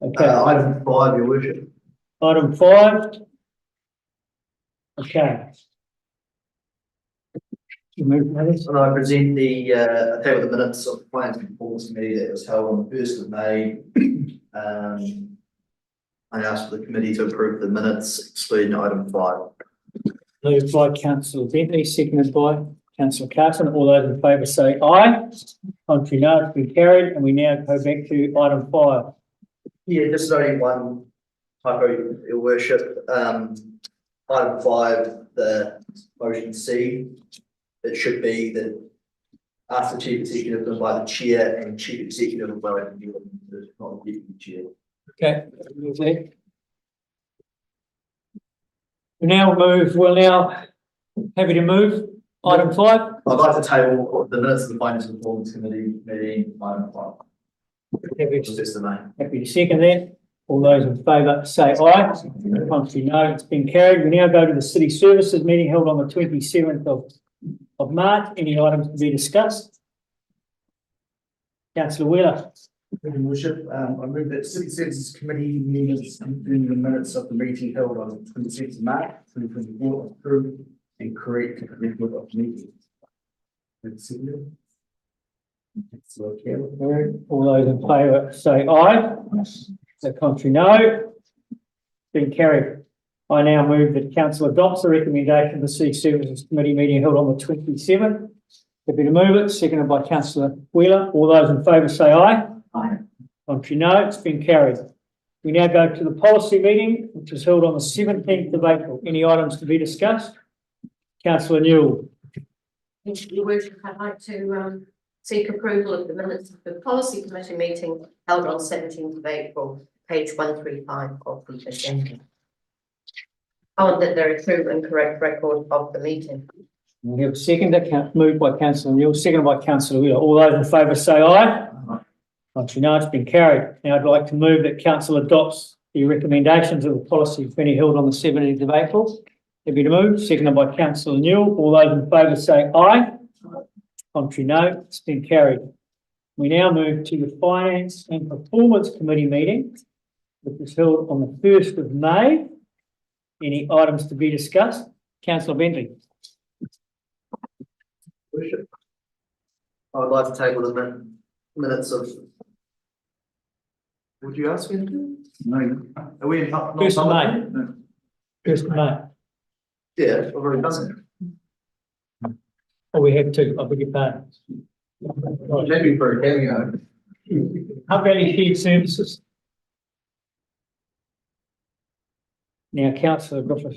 Okay. Item 5, your worship. Item 5. Okay. You move, Mavis? And I present the, table of the minutes of the Finance and Performance Committee that was held on the 1st of May. I ask for the committee to approve the minutes, excluding item 5. Moved by Councillor Bentley, seconded by Councillor Carson. All those in favour say aye. Contrary, no. It's been carried. And we now go back to item 5. Yeah, just only one typo, your worship. Item 5, the motion C, it should be that after chief executive done by the chair and chief executive by the not the deputy chair. Okay. We now move, we're now happy to move item 5. I'd like to table the minutes of the Finance and Performance Committee meeting, item 5. Just the name. Happy to second that. All those in favour say aye. Contrary, no. It's been carried. We now go to the city services meeting held on the 27th of March. Any items to be discussed? Councillor Wheeler. Your worship, I move that City Services Committee meetings including the minutes of the meeting held on the 26th of March, 2024, approve and correct the record of meetings. All those in favour say aye. The contrary, no. Been carried. I now move that council adopts the recommendation of the City Services Committee meeting held on the 27th. Happy to move it, seconded by Councillor Wheeler. All those in favour say aye. Aye. Contrary, no. It's been carried. We now go to the policy meeting, which was held on the 17th of April. Any items to be discussed? Councillor Newell. Your worship, I'd like to seek approval of the minutes of the policy committee meeting held on 17th of April, page 135 of the agenda. I want that there are true and correct record of the meeting. We have a seconder, moved by Councillor Newell, seconded by Councillor Wheeler. All those in favour say aye. Contrary, no. It's been carried. Now I'd like to move that council adopts the recommendations of the policy committee held on the 17th of April. Happy to move, seconded by Councillor Newell. All those in favour say aye. Contrary, no. It's been carried. We now move to the Finance and Performance Committee meeting, which was held on the 1st of May. Any items to be discussed? Councillor Bentley. Worship. I'd like to table the minutes of. Would you ask me to do? No. Are we in? not First of public? May. First of May. Yeah, I've already done Oh, we have two. I beg your pardon. it. Maybe for a cameo. Up Valley Shared Services. Now, councillor Griffiths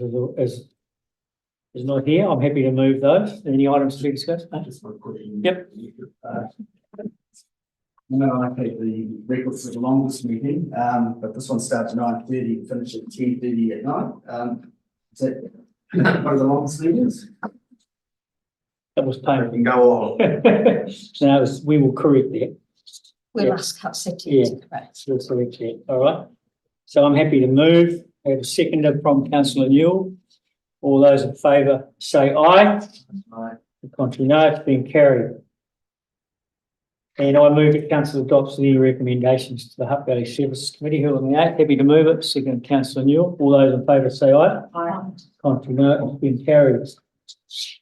is not here. I'm happy to move those. Any items to be discussed? No? Just one question. Yep. No, I take the records for the longest meeting, but this one starts at 9:30, finishes at 10:30 at night. Is that one of the longest meetings? That was You painful. can go on. Now, we will correct that. We Yeah. must cut settings. Yeah. We'll correct that. All right. So I'm happy to move. I have a seconder from councillor Newell. All those in favour say aye. Aye. The contrary, no, it's been carried. And I move that council adopts any recommendations to the Hutt Valley Services Committee. Who on the eight? Happy to move it. Second, councillor Newell. All those in favour say aye. Aye. Contrary, no, it's been carried.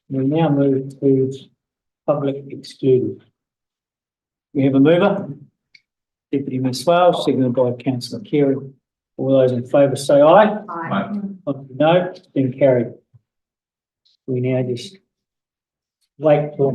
We now move to public excluded. We have a mover. Deputy Mayor Swales, seconded by councillor Carey. All those in favour say aye. Aye. Contrary, no, it's been carried. We now just wait for